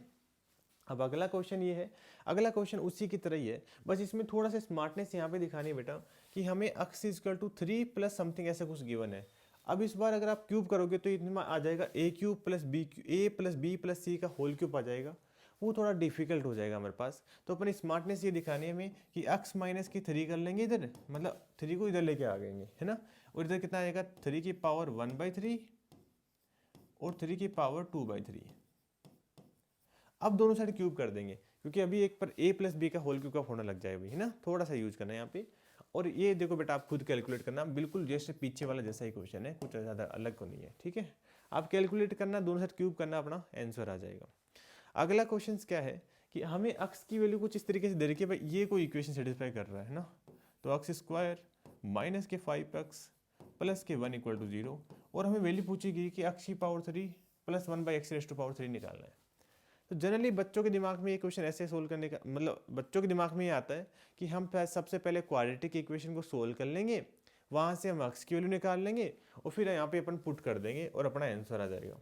अब अगला क्वेश्चन ये है, अगला क्वेश्चन उसी की तरह ही है, बस इसमें थोड़ा सा स्मार्टनेस यहाँ पे दिखानी है बेटा, कि हमें x equal to 3 plus something ऐसा कुछ गिवन है। अब इस बार अगर आप क्यूब करोगे तो इतना आ जाएगा a cube plus b plus c का होल क्यूब आ जाएगा, वो थोड़ा डिफिकल्ट हो जाएगा हमारे पास। तो अपनी स्मार्टनेस ये दिखानी है हमें कि x माइनस की 3 कर लेंगे इधर, मतलब 3 को इधर लेके आ गएंगे, है ना। और इधर कितना आएगा 3 की पावर 1/3 और 3 की पावर 2/3। अब दोनों साइड क्यूब कर देंगे, क्योंकि अभी एक पर a प्लस बी का होल क्यूब का होना लग जाएगा, है ना। थोड़ा सा यूज करना है यहाँ पे। और ये देखो बेटा आप खुद कैलकुलेट करना, बिल्कुल जैसे पीछे वाला जैसा ही क्वेश्चन है, कुछ ज़्यादा अलग को नहीं है। ठीक है, आप कैलकुलेट करना, दोनों साइड क्यूब करना, अपना आंसर आ जाएगा। अगला क्वेश्चन क्या है कि हमें x की वैल्यू कुछ इस तरीके से दे रखी है, भाई ये कोई इक्वेशन सेटिस्फाई कर रहा है ना। तो एक्स स्क्वायर माइनस के 5x प्लस के 1 इक्वल टू 0, और हमें वैल्यू पूछी गई कि x की पावर 3 प्लस 1/x⁻³ निकालना है। तो जनरली बच्चों के दिमाग में ये क्वेश्चन ऐसे सोल्व करने का मतलब, बच्चों के दिमाग में ये आता है कि हम सबसे पहले क्वाड्रेटिक इक्वेशन को सोल्व कर लेंगे, वहाँ से हम x की वैल्यू निकाल लेंगे और फिर यहाँ पे अपन पुट कर देंगे और अपना आंसर आ जाएगा।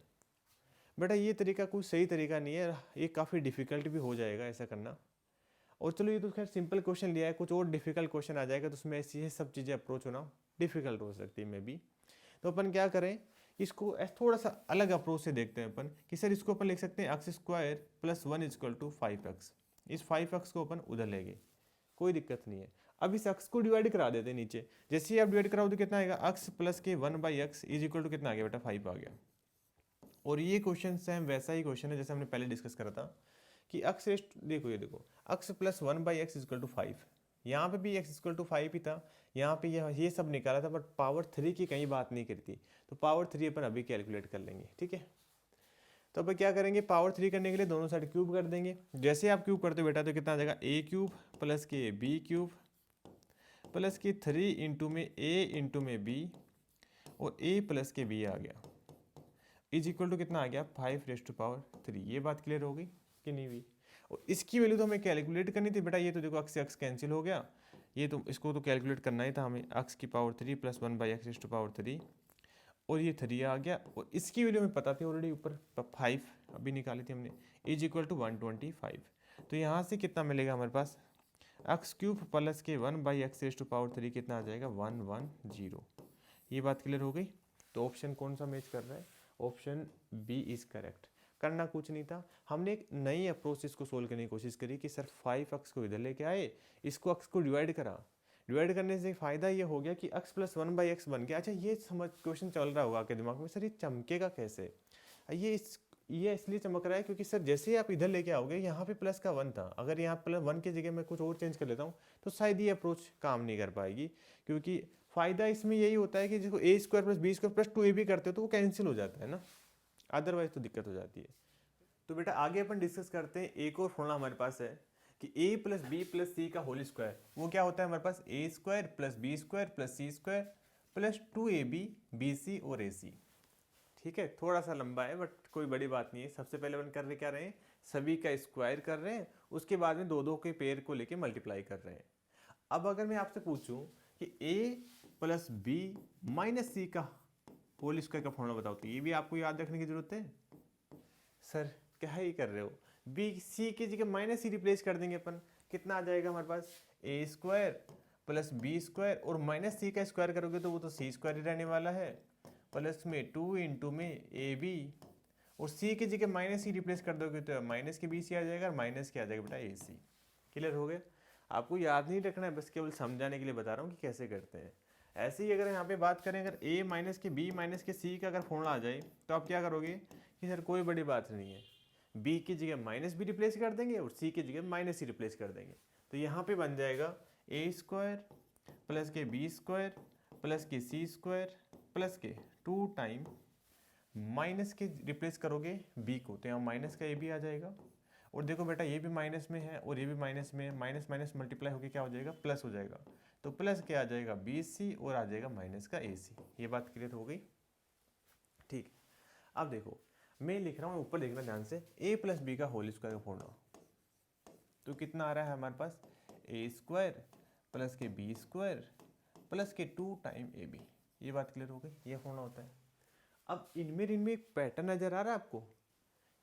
बेटा ये तरीका कोई सही तरीका नहीं है, ये काफ़ी डिफिकल्ट भी हो जाएगा ऐसा करना। और चलो ये तो खैर सिंपल क्वेश्चन लिया है, कुछ और डिफिकल्ट क्वेश्चन आ जाएगा तो उसमें ऐसी ये सब चीज़ें अप्रोच होना डिफिकल्ट हो सकती है मे बी। तो अपन क्या करें, इसको थोड़ा सा अलग अप्रोच से देखते हैं अपन, कि सर इसको अपन लिख सकते हैं X square plus 1 equal to 5x। इस 5x को अपन उधर लेंगे, कोई दिक्कत नहीं है। अब इस x को डिवाइड करा देते हैं नीचे, जैसे ही आप डिवाइड कराओ तो कितना आएगा, x प्लस के 1/x इज इक्वल टू कितना आ गया बेटा 5 आ गया। और ये क्वेश्चन सेम वैसा ही क्वेश्चन है जैसे हमने पहले डिस्कस करा था कि x देखो ये देखो x plus 1/x equal to 5, यहाँ पे भी x इक्वल टू 5 ही था, यहाँ पे ये सब निकाला था, बट पावर 3 की कहीं बात नहीं करी थी। तो पावर 3 अपन अभी कैलकुलेट कर लेंगे। ठीक है, तो अब क्या करेंगे, पावर 3 करने के लिए दोनों साइड क्यूब कर देंगे। जैसे आप क्यूब करते हो बेटा तो कितना आ जाएगा a क्यूब प्लस के b क्यूब प्लस के 3 इंटू में a इंटू में b और a प्लस के b आ गया इज इक्वल टू कितना आ गया 5⁻3। ये बात क्लियर हो गई कि नहीं हुई। और इसकी वैल्यू तो हमें कैलकुलेट करनी थी बेटा, ये तो देखो x से x कैंसिल हो गया, ये तो इसको तो कैलकुलेट करना ही था हमें, x की पावर 3 प्लस 1/x⁻3 और ये 3 आ गया। और इसकी वैल्यू हमें पता थी ऑलरेडी, ऊपर 5 अभी निकाली थी हमने, इज इक्वल टू 125। तो यहाँ से कितना मिलेगा हमारे पास, एक्स क्यूब प्लस के 1/x⁻3 कितना आ जाएगा 110। ये बात क्लियर हो गई। तो ऑप्शन कौन सा मैच कर रहा है, ऑप्शन बी इज करेक्ट। करना कुछ नहीं था, हमने एक नई अप्रोच इसको सोल्व करने की कोशिश करी कि सर 5x को इधर लेके आए, इसको x को डिवाइड करा, डिवाइड करने से फ़ायदा ये हो गया कि x प्लस 1/x बन गया। अच्छा ये समझ क्वेश्चन चल रहा होगा आपके दिमाग में, सर ये चमकेगा कैसे, ये इसलिए चमक रहा है क्योंकि सर जैसे ही आप इधर लेके आओगे, यहाँ पे प्लस का 1 था, अगर यहाँ प्लस 1 की जगह मैं कुछ और चेंज कर लेता हूँ तो शायद ये अप्रोच काम नहीं कर पाएगी। क्योंकि फ़ायदा इसमें यही होता है कि जिसको a² plus b² plus 2ab करते हो तो वो कैंसिल हो जाता है ना, अदरवाइज तो दिक्कत हो जाती है। तो बेटा आगे अपन डिस्कस करते हैं, एक और फॉर्मूला हमारे पास है कि a plus B plus C का होल स्क्वायर, वो क्या होता है हमारे पास a² plus b² plus c² plus 2ab bc और ac। ठीक है, थोड़ा सा लंबा है बट कोई बड़ी बात नहीं है। सबसे पहले अपन कर रहे क्या रहे हैं, सभी का स्क्वायर कर रहे हैं, उसके बाद में दो दो के पेयर को लेके मल्टीप्लाई कर रहे हैं। अब अगर मैं आपसे पूछूं कि a प्लस बी माइनस सी का होल स्क्वायर का फॉर्मूला बताओ, तो ये भी आपको याद रखने की जरूरत है। सर क्या ही कर रहे हो, बी सी की जगह माइनस सी रिप्लेस कर देंगे अपन, कितना आ जाएगा हमारे पास a² प्लस बी स्क्वायर और माइनस सी का स्क्वायर करोगे तो वो तो सी स्क्वायर ही रहने वाला है, प्लस में 2 इंटू में ए बी, और सी की जगह माइनस सी रिप्लेस कर दोगे तो माइनस के बी सी आ जाएगा और माइनस के आ जाएगा बेटा ए सी। क्लियर हो गया? आपको याद नहीं रखना है, बस केवल समझाने के लिए बता रहा हूँ कि कैसे करते हैं। ऐसे ही अगर यहाँ पे बात करें, अगर a माइनस के b माइनस के c का अगर फॉर्मूला आ जाए तो आप क्या करोगे कि सर कोई बड़ी बात नहीं है, b की जगह माइनस b रिप्लेस कर देंगे और c की जगह माइनस c रिप्लेस कर देंगे, तो यहाँ पे बन जाएगा a स्क्वायर प्लस के b स्क्वायर प्लस के c स्क्वायर प्लस के 2 टाइम माइनस के रिप्लेस करोगे b को तो यहाँ माइनस का a भी आ जाएगा, और देखो बेटा ये भी माइनस में है और ये भी माइनस में है, माइनस माइनस मल्टीप्लाई होकर क्या हो जाएगा, प्लस हो जाएगा, तो प्लस क्या आ जाएगा बी सी और आ जाएगा माइनस का ए सी। ये बात क्लियर हो गई? ठीक। अब देखो मैं लिख रहा हूँ, ऊपर देखना ध्यान से, ए प्लस बी का होल स्क्वायर का फॉर्मूला, तो कितना आ रहा है हमारे पास, ए स्क्वायर प्लस के बी स्क्वायर प्लस के 2 टाइम ए बी। ये बात क्लियर हो गई? ये फॉर्मूला होता है। अब इनमें एक पैटर्न नजर आ रहा है आपको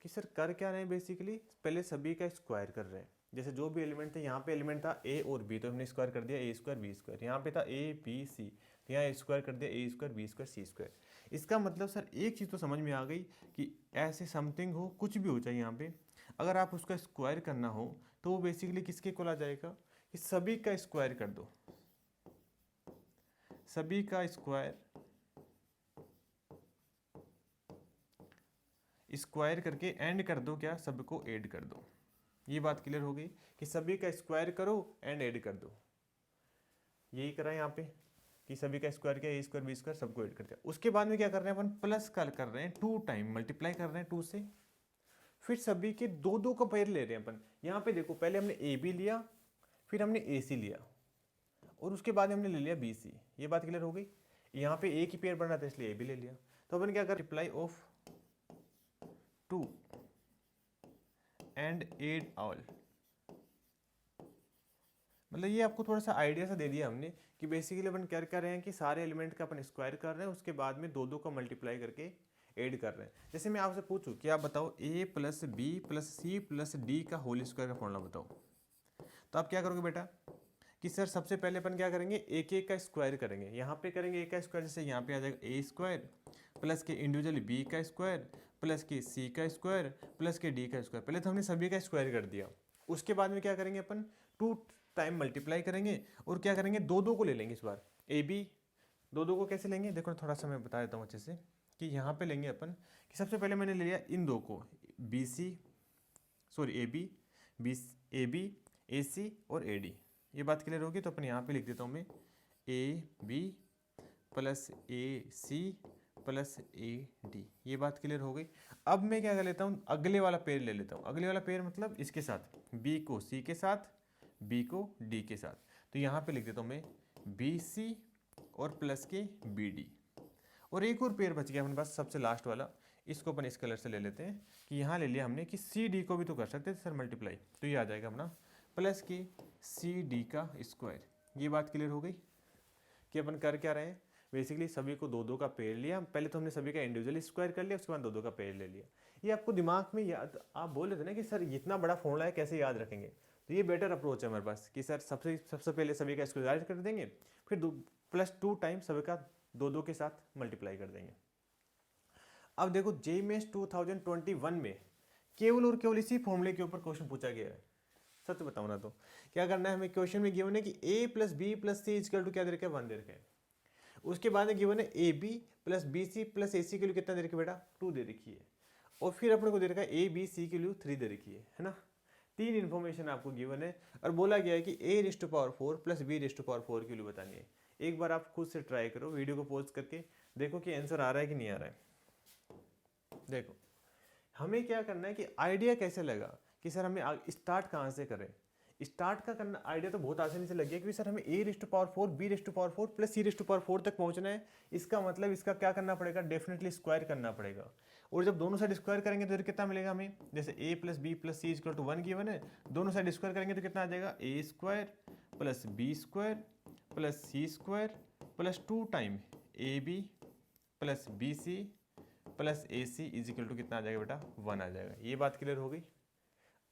कि सर कर क्या रहे हैं, बेसिकली पहले सभी का स्क्वायर कर रहे हैं। जैसे जो भी एलिमेंट थे, यहाँ पे एलिमेंट था ए और बी तो हमने स्क्वायर कर दिया ए स्क्वायर बी स्क्वायर, यहाँ पे था ए बी सी तो यहाँ स्क्वायर कर दिया ए स्क्वायर बी स्क्वायर सी स्क्वायर। इसका मतलब सर एक चीज़ तो समझ में आ गई कि ऐसे समथिंग हो, कुछ भी हो चाहे यहाँ पे, अगर आप उसका स्क्वायर करना हो तो वो बेसिकली किसके इक्वल आ जाएगा कि सभी का स्क्वायर कर दो, सभी का स्क्वायर स्क्वायर करके एंड कर दो, क्या सबको ऐड कर दो। ये बात क्लियर हो गई कि सभी का स्क्वायर करो एंड ऐड कर दो। यही करा यहाँ पे कि सभी का स्क्वायर किया, ए स्क्वायर बी स्क्वायर सबको ऐड कर दिया। उसके बाद में क्या कर रहे हैं अपन, प्लस कर रहे हैं 2 टाइम मल्टीप्लाई कर रहे हैं 2 से, फिर सभी के दो दो का पेयर ले रहे हैं अपन। यहाँ पे देखो पहले हमने ए बी लिया, फिर हमने ए सी लिया और उसके बाद हमने ले लिया बी सी। ये बात क्लियर हो गई? यहाँ पे एक ही पेयर बन रहा था इसलिए ए भी ले लिया, तो अपन क्या कर, reply of 2 and add all. मतलब ये आपको थोड़ा सा आइडिया सा दे दिया हमने कि बेसिकली अपन क्या कर रहे हैं कि सारे एलिमेंट का अपन स्क्वायर कर रहे हैं, उसके बाद में दो दो का मल्टीप्लाई करके ऐड कर रहे हैं। जैसे मैं आपसे पूछूं कि आप बताओ a plus B plus C plus D का होल स्क्वायर का फॉर्मूला बताओ, तो आप क्या करोगे बेटा कि सर सबसे पहले अपन क्या करेंगे, एक एक का स्क्वायर करेंगे। यहाँ पे करेंगे ए का स्क्वायर, जैसे यहाँ पे आ जाएगा ए स्क्वायर प्लस के इंडिविजुअली बी का स्क्वायर प्लस के सी का स्क्वायर प्लस के डी का स्क्वायर। पहले तो हमने सभी का स्क्वायर कर दिया, उसके बाद में क्या करेंगे अपन 2 टाइम मल्टीप्लाई करेंगे और क्या करेंगे, दो दो को ले लेंगे इस बार, ए बी दो दो को कैसे लेंगे, देखो थोड़ा सा मैं बता देता हूँ अच्छे से कि यहाँ पे लेंगे अपन कि सबसे पहले मैंने ले लिया इन दो को, B C sorry A B A C और ए डी। ये बात क्लियर होगी? तो अपन यहाँ पे लिख देता हूँ मैं A B plus A C plus A D. ये बात क्लियर हो गई? अब मैं क्या कर लेता हूँ, अगले वाला पेयर ले लेता हूँ। अगले वाला पेयर मतलब इसके साथ, बी को सी के साथ बी को डी के साथ, तो यहाँ पे लिख देता हूँ मैं बी सी और प्लस के बी डी। और एक और पेयर बच गया अपने पास सबसे लास्ट वाला, इसको अपन इस कलर से ले लेते हैं कि यहाँ ले लिया हमने कि सी डी को भी तो कर सकते थे सर मल्टीप्लाई, तो ये आ जाएगा अपना प्लस की सी डी का स्क्वायर। ये बात क्लियर हो गई कि अपन कर क्या रहे हैं, बेसिकली सभी को दो दो का पेयर लिया। पहले तो हमने सभी का इंडिविजुअली स्क्वायर कर लिया, उसके बाद दो दो का पेयर ले लिया। ये आपको दिमाग में याद, आप बोल रहे थे ना कि सर इतना बड़ा फॉर्मूला है कैसे याद रखेंगे, तो ये बेटर अप्रोच है हमारे पास कि सर सबसे पहले सभी का स्क्वायर कर देंगे, फिर +2 टाइम सभी का दो दो के साथ मल्टीप्लाई कर देंगे। अब देखो JMS 2021 में केवल और केवल इसी फॉर्मूले के ऊपर क्वेश्चन पूछा गया है। सच बताओ ना, तो क्या करना है हमें, क्वेश्चन में गिवन है कि a plus B plus C equal to क्या दे रखा है, 1 दे रखा है। उसके बाद में गिवन है A B plus B C plus A C के लिए कितना दे रखी है बेटा, 2 दे रखी है। और फिर अपने को दे रखा है ए बी सी के लिए 3 दे रखी है ना। 3 इन्फॉर्मेशन आपको गिवन है और बोला गया है कि a⁴ प्लस b⁴ के लिए बतानी है। एक बार आप खुद से ट्राई करो, वीडियो को पॉज करके देखो कि आंसर आ रहा है कि नहीं आ रहा है। देखो हमें क्या करना है कि आइडिया कैसे लगा कि सर हमें स्टार्ट कहाँ से करें। स्टार्ट का करना आइडिया तो बहुत आसानी से लग गया, क्योंकि सर हमें a⁴ b⁴ प्लस c⁴ तक पहुंचना है। इसका मतलब इसका क्या करना पड़ेगा, डेफिनेटली स्क्वायर करना पड़ेगा। और जब दोनों साइड स्क्वायर करेंगे तो कितना मिलेगा हमें, जैसे a plus B plus C equal to 1 given है, दोनों साइड स्क्वायर करेंगे तो कितना आ जाएगा, a² plus b² plus c² plus 2 time ab plus bc plus ac is equal to कितना आ जाएगा बेटा, 1 आ जाएगा। ये बात क्लियर हो गई?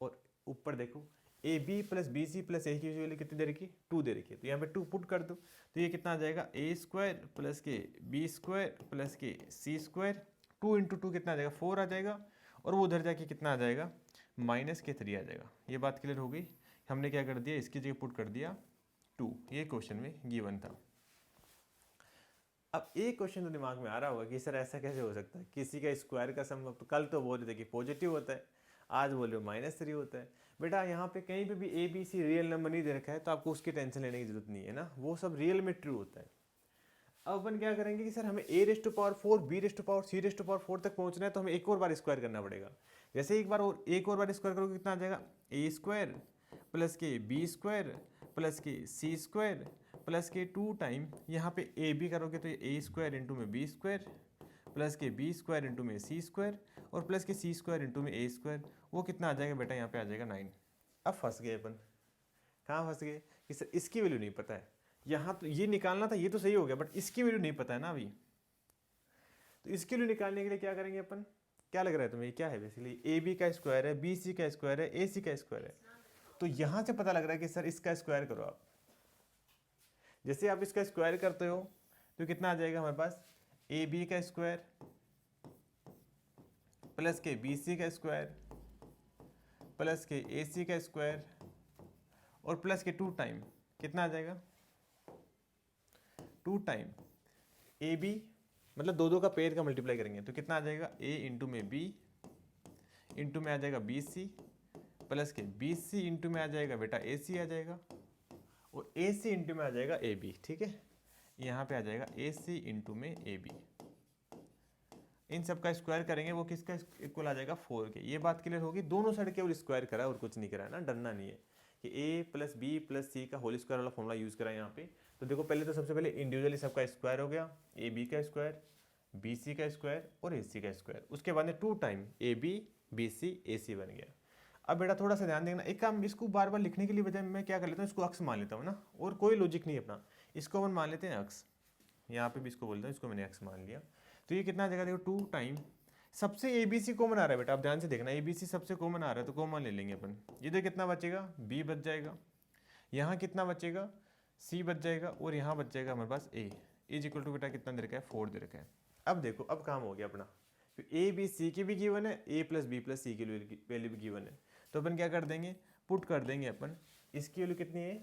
और ऊपर देखो A B plus B C plus A की वैल्यू कितनी दे रखी है, 2 दे रखी है। तो यहाँ पे 2 पुट कर दो, तो ये कितना आ जाएगा ए स्क्वायर प्लस के बी स्क्वायर प्लस के सी स्क्वायर, 2 इंटू 2 कितना आ जाएगा 4 आ जाएगा, और वो उधर जाके कितना आ जाएगा माइनस के 3 आ जाएगा। ये बात क्लियर हो गई। हमने क्या कर दिया, इसकी जगह पुट कर दिया 2, ये क्वेश्चन में गिवन था। अब एक क्वेश्चन तो दिमाग में आ रहा होगा कि सर ऐसा कैसे हो सकता है, किसी का स्क्वायर का सम, तो कल तो बोल रहे थे कि पॉजिटिव होता है, आज बोल रहे हो -3 होता है। बेटा यहाँ पे कहीं पे भी A B C real number नहीं दे रखा है, तो आपको उसकी टेंशन लेने की जरूरत नहीं है ना, वो सब रियल में ट्रू होता है। अब अपन क्या करेंगे कि सर हमें a⁴ b⁴ c⁴ तक पहुंचना है, तो हमें एक और बार स्क्वायर करना पड़ेगा। जैसे एक और बार स्क्वायर करोगे कितना आ जाएगा, ए स्क्वायर प्लस के बी स्क्वायर प्लस के सी स्क्वायर प्लस के 2 टाइम, यहाँ पे ए बी करोगे तो ए स्क्वायर इंटू में बी स्क्वायर प्लस के बी स्क्वायर इंटू में सी स्क्वायर और प्लस के सी स्क्वायर इंटू में ए स्क्वायर, वो कितना आ जाएगा बेटा, यहाँ पे आ जाएगा 9। अब फंस गए अपन, कहाँ फंस गए कि सर इसकी वैल्यू नहीं पता है, यहाँ तो ये निकालना था, ये तो सही हो गया, बट इसकी वैल्यू नहीं पता है ना अभी। तो इसकी वैल्यू निकालने के लिए क्या करेंगे अपन, क्या लग रहा है तुम्हें, ये क्या है बेसिकली, ए बी का स्क्वायर है, बी सी का स्क्वायर है, ए सी का स्क्वायर है। तो यहाँ से पता लग रहा है कि सर इसका स्क्वायर करो आप। जैसे आप इसका स्क्वायर करते हो तो कितना आ जाएगा हमारे पास, ए बी का स्क्वायर प्लस के बी सी का स्क्वायर प्लस के ए सी का स्क्वायर और प्लस के 2 टाइम कितना आ जाएगा, 2 टाइम ए बी, मतलब दो का पेयर का मल्टीप्लाई करेंगे तो कितना आ जाएगा, ए इंटू में बी इंटू में आ जाएगा बी सी प्लस के बी सी इंटू में आ जाएगा बेटा ए सी आ जाएगा, और ए सी इंटू में आ जाएगा ए बी। ठीक है, यहाँ पे आ जाएगा ए सी इंटू में ए बी। इन सब का स्क्वायर करेंगे, वो किसका इक्वल आ जाएगा 4 के। ये बात क्लियर होगी, दोनों साइड केवल स्क्वायर करा और कुछ नहीं करा है ना, डरना नहीं है कि ए प्लस बी प्लस सी का होल स्क्वायर वाला फॉर्मूला यूज करा है यहाँ पे। तो देखो पहले तो सबसे पहले इंडिविजुअली सबका स्क्वायर हो गया, ए बी का स्क्वायर बी सी का स्क्वायर और ए सी का स्क्वायर, उसके बाद में 2 time A B B C A C बन गया। अब बेटा थोड़ा सा ध्यान देना, एक काम, इसको बार बार लिखने के लिए बजाय मैं क्या कर लेता हूँ, इसको अक्स मान लेता हूँ ना, और कोई लॉजिक नहीं अपना, इसको अपन मान लेते हैं अक्स। यहाँ पे भी इसको बोलते हैं, इसको मैंने अक्स मान लिया। तो ये कितना आ जाएगा, देखो 2 टाइम, सबसे ए बी सी कॉमन आ रहा है बेटा, आप ध्यान से देखना, ए बी सी सबसे कॉमन आ रहा है तो कॉमन ले लेंगे अपन। इधर कितना बचेगा, बी बच जाएगा, यहाँ कितना बचेगा, सी बच जाएगा, और यहाँ बच जाएगा हमारे पास ए इज इक्वल टू बेटा कितना दे रखा है, 4 दे रखा है। अब देखो अब काम हो गया अपना, तो ए बी सी की भी गिवन है, ए प्लस बी प्लस सी की वैल्यू भी गिवन है, तो अपन क्या कर देंगे, पुट कर देंगे अपन, इसकी वैल्यू कितनी है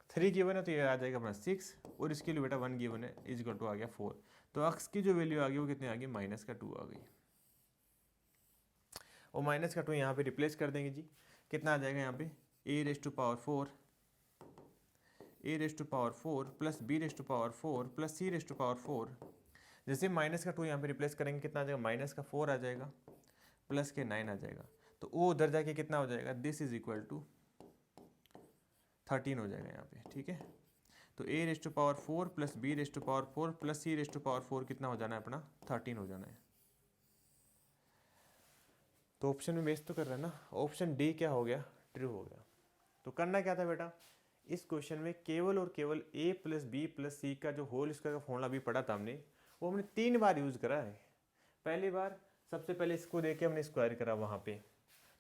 3 गिवन है, तो ये आ जाएगा अपना 6, और इसकी वैल्यू बेटा 1 गिवन है इज इक्वल टू आ गया 4। तो अक्स की जो वैल्यू आ गई वो कितनी आ गई, -2 आ गई, और -2 यहाँ पे रिप्लेस कर देंगे जी, कितना आ जाएगा यहाँ पे, a⁴ plus b⁴ plus c⁴। जैसे -2 यहाँ पे रिप्लेस करेंगे कितना आ जाएगा, -4 आ जाएगा प्लस के 9 आ जाएगा, तो वो उधर जाके कितना हो जाएगा, दिस इज इक्वल टू 13 हो जाएगा यहाँ पे। ठीक है, तो a⁴ plus b⁴ plus c⁴ कितना हो जाना है अपना, 13 हो जाना है। तो ऑप्शन में मैच तो कर रहा है ना, ऑप्शन डी क्या हो गया, ट्रू हो गया। तो करना क्या था बेटा, इस क्वेश्चन में केवल और केवल a plus B plus C का जो होल स्क्वायर का फॉर्मूला भी पढ़ा था हमने, वो हमने 3 बार यूज करा है। पहली बार सबसे पहले इसको देके हमने स्क्वायर करा वहाँ पे,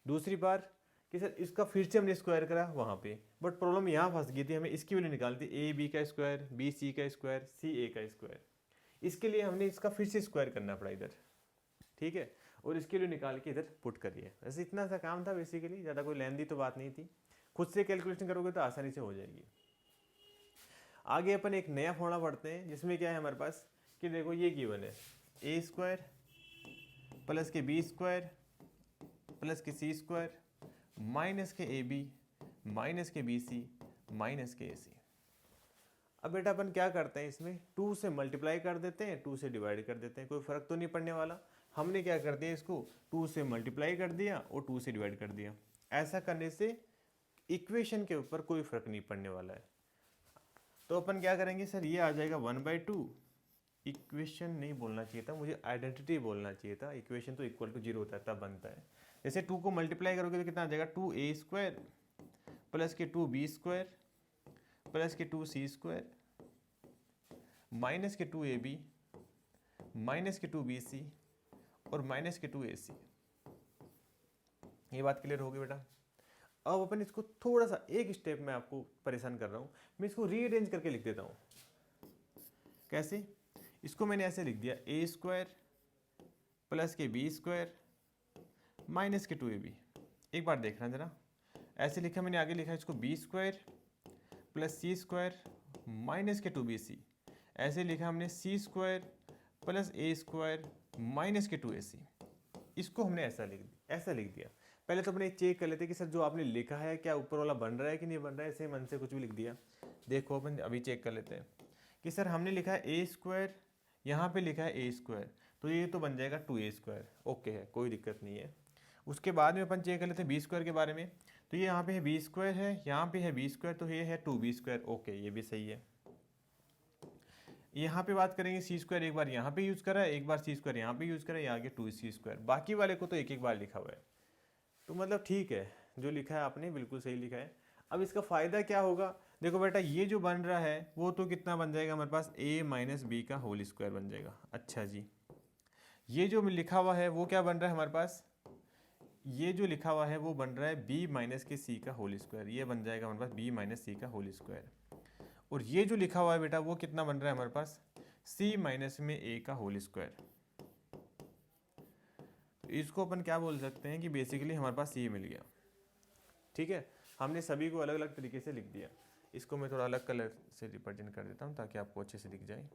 दूसरी बार कि सर इसका फिर से हमने स्क्वायर करा वहाँ पे, बट प्रॉब्लम यहाँ फंस गई थी, हमें इसकी वैल्यू निकालनी थी, ए बी का स्क्वायर बी सी का स्क्वायर सी ए का स्क्वायर, इसके लिए हमने इसका फिर से स्क्वायर करना पड़ा इधर। ठीक है, और इसके लिए निकाल के इधर पुट करिए, वैसे इतना सा काम था बेसिकली, ज़्यादा कोई लेंदी तो बात नहीं थी, खुद से कैलकुलेशन करोगे तो आसानी से हो जाएगी। आगे अपन एक नया फॉर्मूला पढ़ते हैं, जिसमें क्या है हमारे पास कि देखो ये गिवन है, ए स्क्वायर प्लस के बी स्क्वायर प्लस के सी स्क्वायर माइनस के ए बी माइनस के बी सी माइनस के ए सी। अब बेटा अपन क्या करते हैं, इसमें 2 से मल्टीप्लाई कर देते हैं, 2 से डिवाइड कर देते हैं, कोई फर्क तो नहीं पड़ने वाला। हमने क्या कर दिया, इसको 2 से मल्टीप्लाई कर दिया और 2 से डिवाइड कर दिया। ऐसा करने से इक्वेशन के ऊपर कोई फर्क नहीं पड़ने वाला है। तो अपन क्या करेंगे सर, ये आ जाएगा 1/2, इक्वेशन नहीं बोलना चाहिए था मुझे, आइडेंटिटी बोलना चाहिए था, इक्वेशन तो इक्वल टू 0 होता है तब बनता है। जैसे 2 को मल्टीप्लाई करोगे तो कितना आ जाएगा, 2a स्क्वायर प्लस के 2b स्क्वायर प्लस के 2c स्क्वायर माइनस के 2ab माइनस के 2bc और माइनस के 2ac। ये बात क्लियर होगी बेटा। अब अपन इसको थोड़ा सा एक स्टेप में आपको परेशान कर रहा हूँ, मैं इसको रीअरेंज करके लिख देता हूँ। कैसे? इसको मैंने ऐसे लिख दिया ए स्क्वायर प्लस के बी स्क्वायर माइनस के 2ab। एक बार देखना जरा, ऐसे लिखा मैंने, आगे लिखा इसको B square plus C square minus के 2bc। ऐसे लिखा हमने सी square plus A square minus के 2ac। इसको हमने ऐसा लिख दिया। पहले तो अपने चेक कर लेते कि सर जो आपने लिखा है क्या ऊपर वाला बन रहा है कि नहीं बन रहा है, ऐसे मन से कुछ भी लिख दिया। देखो अपन अभी चेक कर लेते हैं कि सर हमने लिखा है ए स्क्वायर, यहाँ पे लिखा है ए स्क्वायर, तो ये तो बन जाएगा 2a स्क्वायर। ओके है, कोई दिक्कत नहीं है। उसके बाद में अपन चेक कर लेते हैं बी स्क्वायर के बारे में, तो ये यहाँ पे है बी स्क्वायर है, यहाँ पे है बी स्क्वायर, तो ये है 2b स्क्वायर। ओके, ये भी सही है। यहाँ पे बात करेंगे सी स्क्वायर, एक बार यहाँ पे यूज़ करा है, एक बार सी स्क्वायर यहाँ पे यूज़ करा है, ये आगे 2c स्क्वायर। बाकी वाले को तो एक एक बार लिखा हुआ है, तो मतलब ठीक है, जो लिखा है आपने बिल्कुल सही लिखा है। अब इसका फ़ायदा क्या होगा? देखो बेटा, ये जो बन रहा है वो तो कितना बन जाएगा हमारे पास, a माइनस बी का होल स्क्वायर बन जाएगा। अच्छा जी, ये जो लिखा हुआ है वो क्या बन रहा है हमारे पास, ये जो लिखा हुआ है वो बन रहा है b माइनस के c का होल स्क्वायर, ये बन जाएगा हमारे पास b माइनस c का होल स्क्वायर। और ये जो लिखा हुआ है बेटा वो कितना बन रहा है हमारे पास, c माइनस में a का होल स्क्वायर। तो इसको अपन क्या बोल सकते हैं कि बेसिकली हमारे पास ये मिल गया। ठीक है, हमने सभी को अलग अलग तरीके से लिख दिया। इसको मैं थोड़ा अलग कलर से रिप्रेजेंट कर देता हूँ ताकि आपको अच्छे से दिख जाए।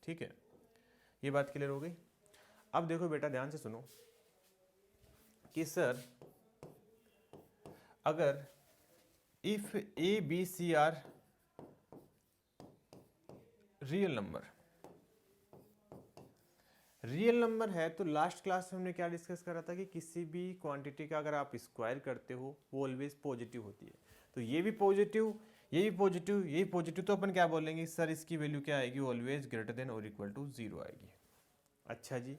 ठीक है, ये बात क्लियर हो गई। अब देखो बेटा, ध्यान से सुनो कि सर अगर if A B C are real number है, तो लास्ट क्लास में हमने क्या डिस्कस करा था कि किसी भी क्वांटिटी का अगर आप स्क्वायर करते हो वो ऑलवेज पॉजिटिव होती है। तो ये भी पॉजिटिव, ये भी पॉजिटिव, ये भी पॉजिटिव, तो अपन क्या बोलेंगे सर इसकी वैल्यू क्या आएगी, ऑलवेज ग्रेटर देन और इक्वल टू 0 आएगी। अच्छा जी,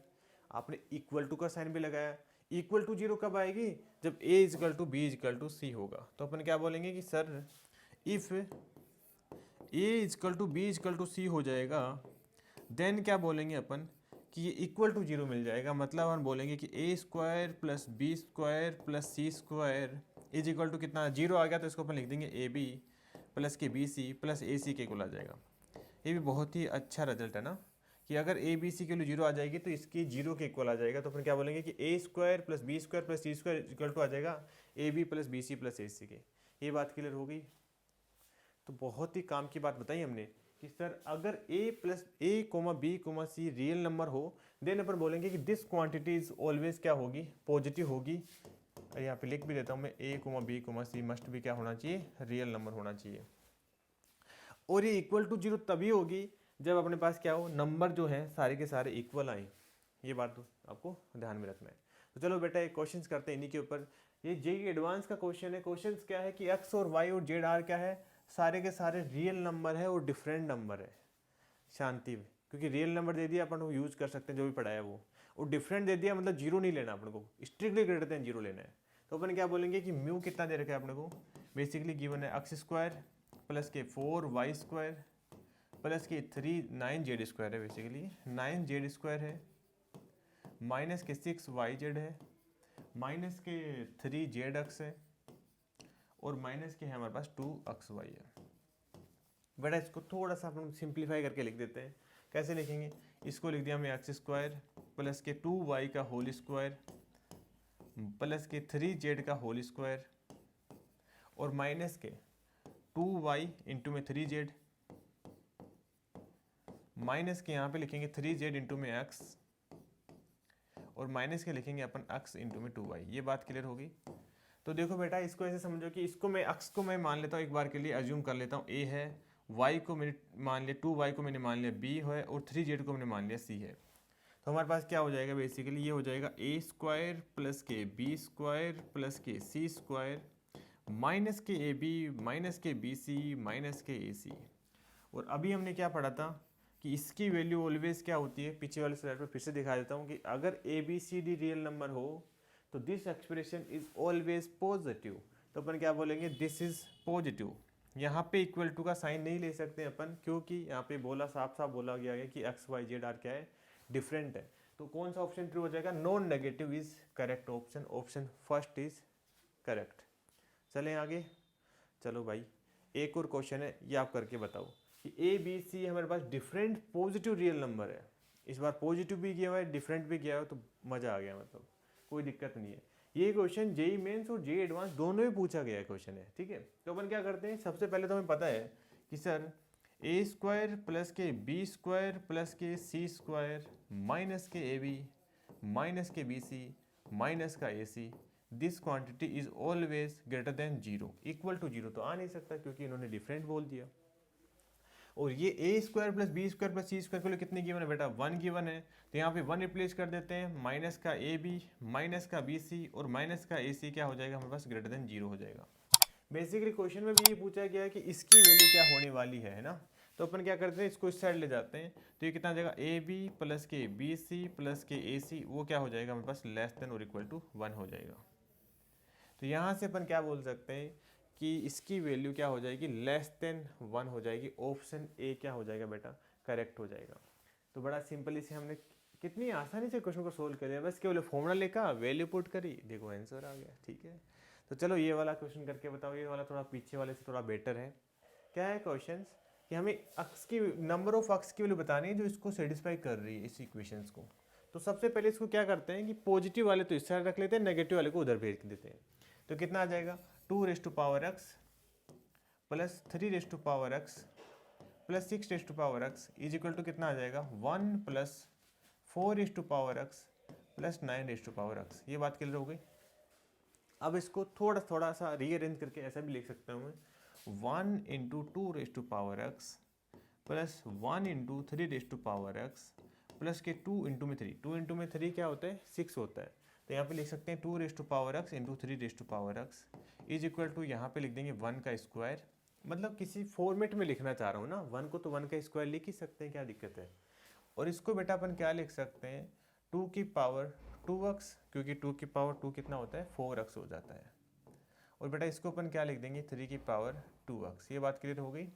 आपने इक्वल टू का साइन भी लगाया। इक्वल टू 0 कब आएगी, जब a is equal to B is equal to C होगा। तो अपन क्या बोलेंगे कि sir if a is equal to B is equal to C हो जाएगा, देन क्या बोलेंगे अपन कि ये इक्वल टू 0 मिल जाएगा। मतलब हम बोलेंगे कि a square plus B square plus C square is equal to कितना, 0 आ गया तो इसको अपन लिख देंगे ए बी प्लस के B C plus A C के इक्वल आ जाएगा। ये भी बहुत ही अच्छा रिजल्ट है ना, कि अगर ए बी सी के लिए 0 आ जाएगी तो इसकी 0 के इक्वल आ जाएगा। तो अपन क्या बोलेंगे कि A square plus B square plus C square equal to आ जाएगा A B plus B C plus A C के। ये बात क्लियर हो गई। तो बहुत ही काम की बात बताई हमने कि सर अगर a plus A comma B comma C real number हो, देन अपन बोलेंगे कि दिस क्वांटिटी इज ऑलवेज क्या होगी, पॉजिटिव होगी। यहाँ पे लिख भी देता हूँ मैं, a comma B comma C must भी क्या होना चाहिए, रियल नंबर होना चाहिए। और ये इक्वल टू 0 तभी होगी जब अपने पास क्या हो, नंबर जो है सारे के सारे इक्वल आए। ये बात तो आपको ध्यान में रखना है। तो चलो बेटा एक क्वेश्चन करते हैं इन्हीं के ऊपर। ये जेईई एडवांस का क्वेश्चन है। क्वेश्चन क्या है कि एक्स और वाई और जेड आर क्या है, सारे के सारे रियल नंबर है और डिफरेंट नंबर है। शांति में, क्योंकि रियल नंबर दे दिया अपन को यूज कर सकते हैं जो भी पढ़ाया वो, और डिफरेंट दे दिया मतलब 0 नहीं लेना अपन को, स्ट्रिक्टली ग्रेटर देन 0 लेना है। तो अपन क्या बोलेंगे कि म्यू कितना दे रखा है अपने को, बेसिकली गिवन है एक्स स्क्वायर प्लस के 4y स्क्वायर प्लस के 9z स्क्वायर है, बेसिकली 9z स्क्वायर है माइनस के 6yz है माइनस के 3z है और माइनस के है हमारे पास 2xy है। बेटा इसको थोड़ा सा अपन सिंप्लीफाई करके लिख देते हैं। कैसे लिखेंगे, इसको लिख दिया हमने एक्स स्क्वायर प्लस के 2y का होल स्क्वायर प्लस के 3z का होल स्क्वायर और माइनस के 2y इंटू में 3z माइनस के यहाँ पे लिखेंगे 3z इंटू में x और माइनस के लिखेंगे अपन x इंटू में 2y। ये बात क्लियर होगी। तो देखो बेटा, इसको ऐसे समझो कि इसको मैं x को मैं मान लेता हूँ, एक बार के लिए अज्यूम कर लेता हूँ a है, y को मैंने मान लिया 2y को मैंने मान लिया b है और 3z को मैंने मान लिया c है। तो हमारे पास क्या हो जाएगा, बेसिकली ये हो जाएगा a स्क्वायर प्लस के b स्क्वायर प्लस के c स्क्वायर माइनस के ए बी माइनस के बी सी माइनस के ए सी। और अभी हमने क्या पढ़ा था कि इसकी वैल्यू ऑलवेज क्या होती है, पीछे वाले स्लाइड पर फिर से दिखा देता हूँ कि अगर A B C D real number हो तो this expression is always positive. तो अपन क्या बोलेंगे, दिस इज पॉजिटिव। यहाँ पे इक्वल टू का साइन नहीं ले सकते अपन, क्योंकि यहाँ पे बोला साफ साफ बोला गया है कि एक्स वाई जेड आर क्या है, डिफरेंट है। तो कौन सा ऑप्शन ट्रू हो जाएगा, non negative is correct option, option first is correct. चलें आगे। चलो भाई, एक और क्वेश्चन है, ये आप करके बताओ कि ए बी सी हमारे पास डिफरेंट पॉजिटिव रियल नंबर है। इस बार पॉजिटिव भी किया हुआ है, डिफरेंट भी किया हुआ है, तो मज़ा आ गया, मतलब कोई दिक्कत नहीं है। ये क्वेश्चन जेई मेंस और जेई एडवांस दोनों में पूछा गया क्वेश्चन है, ठीक है। तो अपन क्या करते हैं, सबसे पहले तो हमें पता है कि सर ए स्क्वायर प्लस के बी स्क्वायर प्लस के सी स्क्वायर माइनस के ए बी माइनस के बी सी माइनस का A C, this quantity is always greater than zero, equal to zero तो आ नहीं सकता क्योंकि इन्होंने डिफरेंट बोल दिया। और ये A square plus B square plus C square के लिए कितने गिवन है बेटा, 1 गिवन है। तो यहाँ पे 1 रिप्लेस कर देते हैं, माइनस का ए बी माइनस का बी सी और माइनस का ए सी क्या हो जाएगा हमारे पास, ग्रेटर देन जीरो हो जाएगा। बेसिकली क्वेश्चन में भी ये पूछा गया है कि इसकी वैल्यू क्या होने वाली है ना। तो अपन क्या करते हैं, इसको इस साइड ले जाते हैं, तो ये कितना हो जाएगा, ए बी प्लस के बी सी प्लस के ए सी, वो क्या हो जाएगा हमारे पास, लेस देन और इक्वल टू 1 हो जाएगा। तो यहाँ से अपन क्या बोल सकते हैं कि इसकी वैल्यू क्या हो जाएगी, लेस देन 1 हो जाएगी। ऑप्शन ए क्या हो जाएगा बेटा, करेक्ट हो जाएगा। तो बड़ा सिंपल इसे हमने कितनी आसानी से क्वेश्चन को सोल्व कर लिया, बस केवल फॉर्मूला लेकर वैल्यू पुट करी, देखो आंसर आ गया, ठीक है। तो चलो ये वाला क्वेश्चन करके बताओ, ये वाला थोड़ा पीछे वाले से थोड़ा बेटर है। क्या है क्वेश्चन कि हमें अक्स की नंबर ऑफ अक्स की वैल्यू बतानी है जो इसको सेटिस्फाई कर रही है, इस इक्वेशंस को। तो सबसे पहले इसको क्या करते हैं कि पॉजिटिव वाले तो इस साइड रख लेते हैं, नेगेटिव वाले को उधर भेज देते हैं। तो कितना आ जाएगा, 2 raise to power X plus 3 raise to power X plus 6 raise to power X is equal to कितना आ जाएगा, 1 plus 4 raise to power X plus 9 raise to power X. ये बात क्लियर हो गई। अब इसको थोड़ा सा रीअरेंज करके ऐसा भी लिख सकता हूँ मैं, 1 into 2 raise to power X plus 1 into 3 raise to power X plus के 2 इंटू में 3, 2 इंटू में 3 क्या होता है, 6 होता है। तो यहाँ पे लिख सकते हैं 2 raise to power X into 3 raise to power X is equal to, यहाँ पे लिख देंगे 1 का स्क्वायर। मतलब किसी फॉर्मेट में लिखना चाह रहा हूँ ना, 1 को तो 1 का स्क्वायर लिख ही सकते हैं, क्या दिक्कत है। और इसको बेटा अपन क्या लिख सकते हैं, 2 की पावर 2x, क्योंकि 2 की पावर 2 कितना होता है, 4x हो जाता है। और बेटा इसको अपन क्या लिख देंगे, 3 की पावर 2x। ये बात क्लियर हो गई।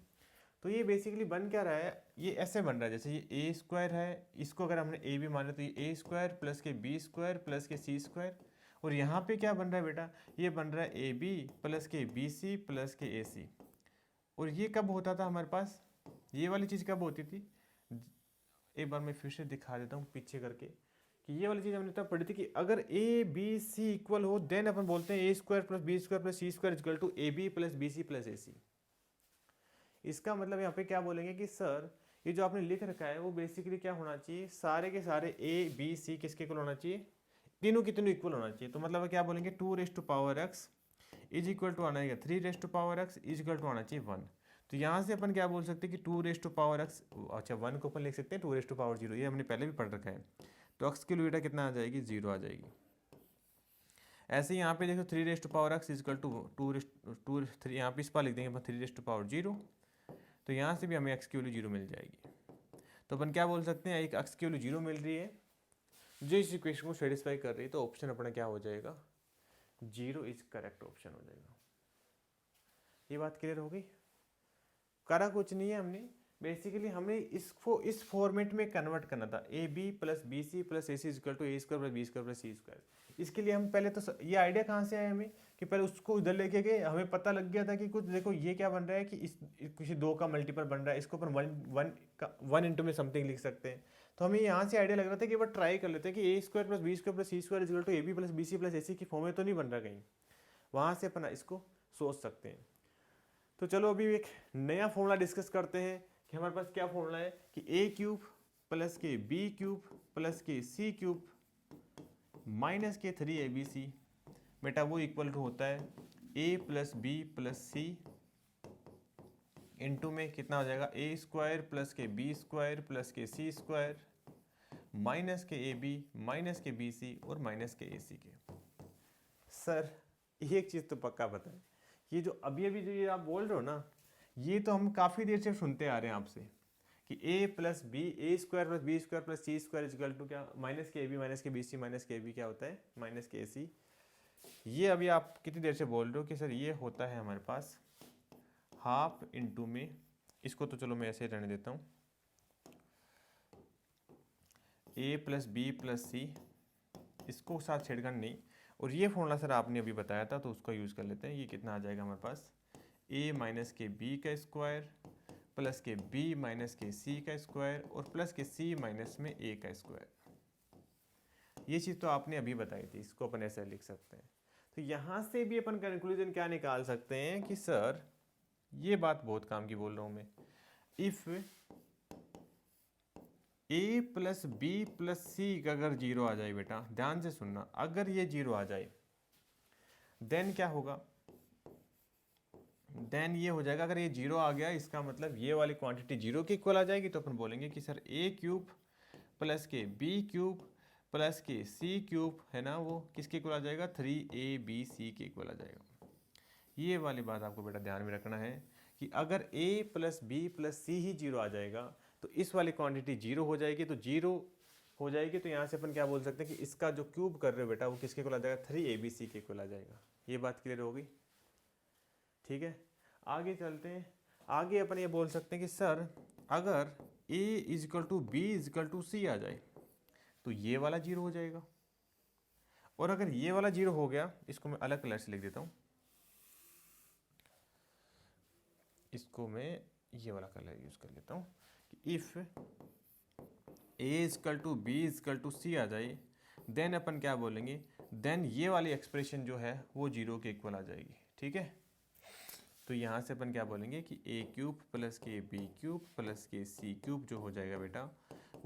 तो ये बेसिकली बन क्या रहा है, ये ऐसे बन रहा है जैसे ये ए स्क्वायर है, इसको अगर हमने ए बी माने तो ये ए स्क्वायर प्लस के बी स्क्वायर प्लस के सी स्क्वायर। और यहाँ पे क्या बन रहा है बेटा, ये बन रहा है ए बी प्लस के बी सी प्लस के ए सी। और ये कब होता था हमारे पास, ये वाली चीज़ कब होती थी, एक बार मैं फिर से दिखा देता हूँ पीछे करके, कि ये वाली चीज़ हमने तब पढ़ी थी कि अगर ए बी सी इक्वल हो देन अपन बोलते हैं A square plus B square plus C square equal to A B plus B C plus A C. इसका मतलब यहाँ पे क्या बोलेंगे कि सर ये जो आपने लिख रखा है वो बेसिकली क्या होना चाहिए, सारे के सारे ए बी सी किसके इक्वल होना चाहिए, तीनों की तीनों इक्वल होना चाहिए। तो मतलब क्या बोलेंगे, 2 raise to power X is equal to आना है 3 raise to power X is equal to आना चाहिए 1। तो यहाँ से अपन क्या बोल सकते हैं कि 2 रेज़ टू पावर एक्स, अच्छा 1 को अपन लिख सकते हैं 2 रेज़ टू पावर 0, ये हमने पहले भी पढ़ रखा है। तो एक्स की वैल्यू कितना आ जाएगी, 0 आ जाएगी। ऐसे ही यहाँ पे देखो 3 raise to power X is equal to 2 3, यहाँ पे इस पर लिख देंगे अपन 3 रेज़ टू पावर 0। तो यहाँ से भी हमें एक्स की वैल्यू 0 मिल जाएगी। तो अपन क्या बोल सकते हैं, एक एक्स की वैल्यू 0 मिल रही है जो इस इक्वेशन को सेटिस्फाई कर रही है, तो ऑप्शन अपना क्या हो जाएगा, 0 इज करेक्ट ऑप्शन हो जाएगा। ये बात क्लियर हो गई। करा कुछ नहीं है हमने, बेसिकली हमें इसको इस फॉर्मेट में कन्वर्ट करना था, A B plus B C plus A C equal to A square plus B square plus C square. इसके लिए हम पहले तो ये आइडिया कहाँ से आया हमें कि पहले उसको इधर लेके गए, हमें पता लग गया था कि कुछ देखो ये क्या बन रहा है कि इस किसी 2 का मल्टीपल बन रहा है, इसको अपन 1 इंटू में समथिंग लिख सकते हैं। तो हमें यहाँ से आइडिया लग रहा था कि एक बार ट्राई कर लेते हैं कि A square plus B square plus C square equal to A B plus B C plus A C की फॉर्म में तो नहीं बन रहा कहीं, वहाँ से अपन इसको सोच सकते हैं। तो चलो अभी एक नया फॉर्मूला डिस्कस करते हैं कि हमारे पास क्या फॉर्मूला है कि ए क्यूब प्लस के बी क्यूब प्लस के सी क्यूब माइनस के 3abc, बेटा वो इक्वल टू होता है ए प्लस बी प्लस सी इंटू में कितना हो जाएगा, ए स्क्वायर प्लस के बी स्क्वायर प्लस के सी स्क्वायर माइनस के ए बी माइनस के बी सी और माइनस के ए सी के। सर एक चीज़ तो पक्का पता है, ये जो अभी अभी जो ये आप बोल रहे हो ना, ये तो हम काफ़ी देर से सुनते आ रहे हैं आपसे कि a plus B, A square plus B square plus C square equal to क्या, माइनस के ए बी माइनस के बी सी माइनस के ए बी क्या होता है, माइनस के ए सी। ये अभी आप कितनी देर से बोल रहे हो कि सर ये होता है हमारे पास हाफ इंटू में, इसको तो चलो मैं ऐसे रहने देता हूँ, a प्लस बी प्लस सी, इसको साथ छेड़खानी नहीं, और ये फॉर्मूला सर आपने अभी बताया था तो उसका यूज़ कर लेते हैं। ये कितना आ जाएगा हमारे पास, a माइनस के बी का स्क्वायर प्लस के b माइनस के c का स्क्वायर और प्लस के c माइनस में a का स्क्वायर। ये चीज़ तो आपने अभी बताई थी, इसको अपन ऐसे लिख सकते हैं। तो यहाँ से भी अपन कंक्लूजन क्या निकाल सकते हैं कि सर ये बात बहुत काम की बोल रहा हूँ मैं, if a plus B plus C का अगर जीरो आ जाए, बेटा ध्यान से सुनना, अगर ये जीरो आ जाए देन क्या होगा, देन ये हो जाएगा, अगर ये जीरो आ गया इसका मतलब ये वाली क्वांटिटी जीरो के इक्वल आ जाएगी, तो अपन बोलेंगे कि सर a क्यूब प्लस के बी क्यूब प्लस के सी क्यूब है ना, वो किसके इक्वल आ जाएगा, 3ab के इक्वल आ जाएगा। ये वाली बात आपको बेटा ध्यान में रखना है कि अगर a plus B plus C ही जीरो आ जाएगा तो इस वाली क्वांटिटी जीरो हो जाएगी, तो जीरो हो जाएगी तो यहाँ से अपन क्या बोल सकते हैं कि इसका जो क्यूब कर रहे हो बेटा वो किसके इक्वल आ जाएगा, 3abc के इक्वल आ जाएगा। ये बात क्लियर होगी, ठीक है। आगे चलते हैं, आगे अपन ये बोल सकते हैं कि सर अगर a is equal to B is equal to C आ जाए तो ये वाला जीरो हो जाएगा, और अगर ये वाला जीरो हो गया, इसको मैं अलग कलर से लिख देता हूँ, इसको मैं ये वाला कलर यूज कर लेता हूँ कि if a is equal to B is equal to C आ जाए देन अपन क्या बोलेंगे, देन ये वाली एक्सप्रेशन जो है वो जीरो के इक्वल आ जाएगी, ठीक है। तो यहाँ से अपन क्या बोलेंगे कि a क्यूब प्लस के बी क्यूब प्लस के सी क्यूब जो हो जाएगा बेटा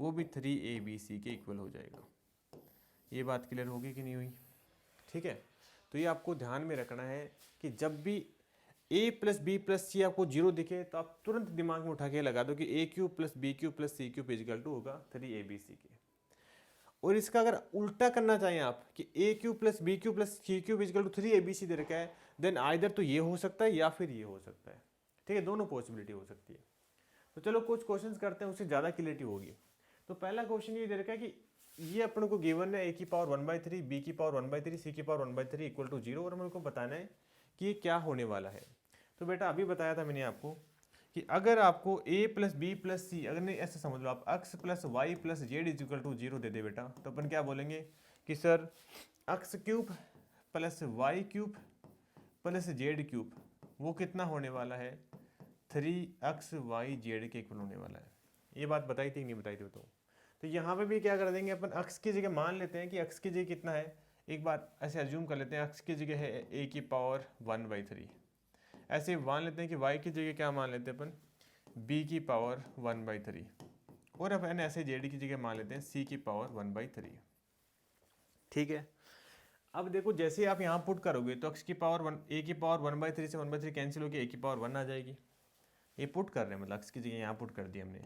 वो भी 3abc के इक्वल हो जाएगा। ये बात क्लियर होगी कि नहीं हुई, ठीक है। तो ये आपको ध्यान में रखना है कि जब भी a प्लस बी प्लस सी आपको जीरो दिखे तो आप तुरंत दिमाग में उठा के लगा दो कि a cube plus B cube plus C cube equal to होगा 3abc के। और इसका अगर उल्टा करना चाहें आप कि a cube plus B cube plus C cube equal to 3abc दे रखा है, देन आइदर तो ये हो सकता है या फिर ये हो सकता है, ठीक है, दोनों पॉसिबिलिटी हो सकती है। तो चलो कुछ क्वेश्चंस करते हैं, उससे ज़्यादा क्लियरिटी होगी। तो पहला क्वेश्चन ये दे रखा है कि ये अपन को गिवन है a की पावर 1/3 b की पावर 1/3 c की पावर 1/3 इक्वल टू 0, और मेरे को बताना है कि ये क्या होने वाला है। तो बेटा अभी बताया था मैंने आपको कि अगर आपको a plus B plus C, अगर नहीं ऐसे समझ लो आप x plus Y plus Z is equal to 0 दे दे बेटा, तो अपन क्या बोलेंगे कि sir x cube plus Y cube plus Z cube वो कितना होने वाला है, 3xyz के इक्वल होने वाला है। ये बात बताई थी नहीं बताई थी तो यहाँ पे भी क्या कर देंगे अपन, x की जगह मान लेते हैं कि x की जगह कितना है, एक बार ऐसे अज्यूम कर लेते हैं x की जगह है a की पावर 1/3, ऐसे मान लेते हैं कि y की जगह क्या मान लेते हैं अपन, b की पावर 1/3, और अपन ऐसे z की जगह मान लेते हैं c की पावर 1/3, ठीक है। अब देखो जैसे आप यहाँ पुट करोगे तो x की पावर 1 a की पावर 1/3 से 1/3 कैंसिल होगी, a की पावर 1 आ जाएगी। ये पुट कर रहे हैं मतलब x की जगह यहाँ पुट कर दिया हमने,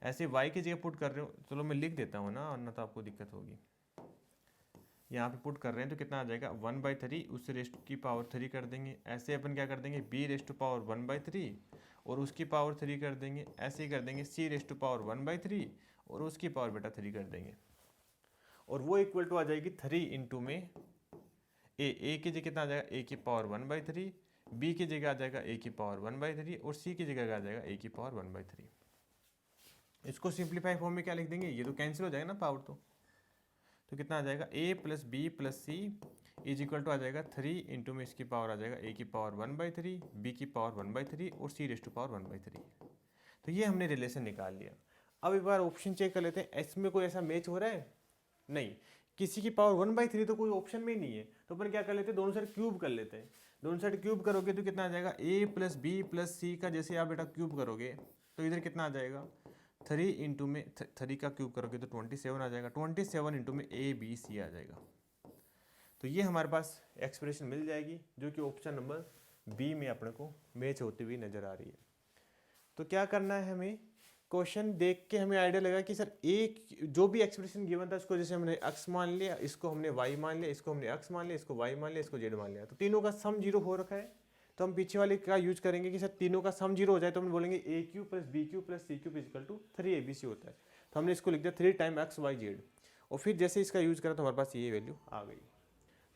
ऐसे y की जगह पुट कर रहे हो, चलो मैं लिख देता हूँ ना, वरना तो आपको दिक्कत होगी। यहाँ पे पुट कर रहे हैं तो कितना आ जाएगा 1/3, उस रेस्ट की पावर 3 कर देंगे, ऐसे अपन क्या कर देंगे b रेस्ट टू पावर 1/3 और उसकी पावर 3 कर देंगे, ऐसे ही कर देंगे c रेस्ट टू पावर 1/3 और उसकी पावर बेटा 3 कर देंगे, और वो इक्वल टू आ जाएगी 3 इंटू में a की जगह कितना आ जाएगा a की पावर 1/3, b की जगह आ जाएगा a की पावर 1/3 और c की जगह आ जाएगा a की पावर 1/3। इसको सिंप्लीफाई फॉर्म में क्या लिख देंगे, ये तो कैंसिल हो जाएगा ना पावर, तो कितना आ जाएगा a plus B plus C is equal to आ जाएगा 3 इंटू में इसकी पावर आ जाएगा a की पावर 1/3, b की पावर 1/3 और c रेस टू पावर 1/3। तो ये हमने रिलेशन निकाल लिया। अब एक बार ऑप्शन चेक कर लेते हैं, इसमें कोई ऐसा मैच हो रहा है, नहीं, किसी की पावर 1/3 तो कोई ऑप्शन में ही नहीं है, तो अपन क्या कर लेते हैं, दोनों साइड क्यूब कर लेते हैं। दोनों साइड क्यूब करोगे तो कितना आ जाएगा, a plus B plus C का जैसे आप बेटा क्यूब करोगे तो इधर कितना आ जाएगा, 3 इंटू में 3 का क्यूब करोगे तो 27 आ जाएगा, 27 इंटू में a b c आ जाएगा। तो ये हमारे पास एक्सप्रेशन मिल जाएगी जो कि ऑप्शन नंबर बी में अपने को मैच होती हुई नजर आ रही है। तो क्या करना है, हमें क्वेश्चन देख के हमें आइडिया लगा कि सर एक जो भी एक्सप्रेशन गिवन था उसको जैसे हमने x मान लिया, इसको हमने y मान लिया, इसको हमने x मान लिया, इसको y मान लिया, इसको z मान लिया, तो तीनों का सम जीरो हो रखा है। तो हम पीछे वाले का यूज करेंगे कि सर तीनों का सम जीरो हो जाए तो हम बोलेंगे a cube plus B cube plus C cube equal to 3abc होता है। तो हमने इसको लिख दिया 3 टाइम x y z, और फिर जैसे इसका यूज करा तो हमारे पास ये वैल्यू आ गई।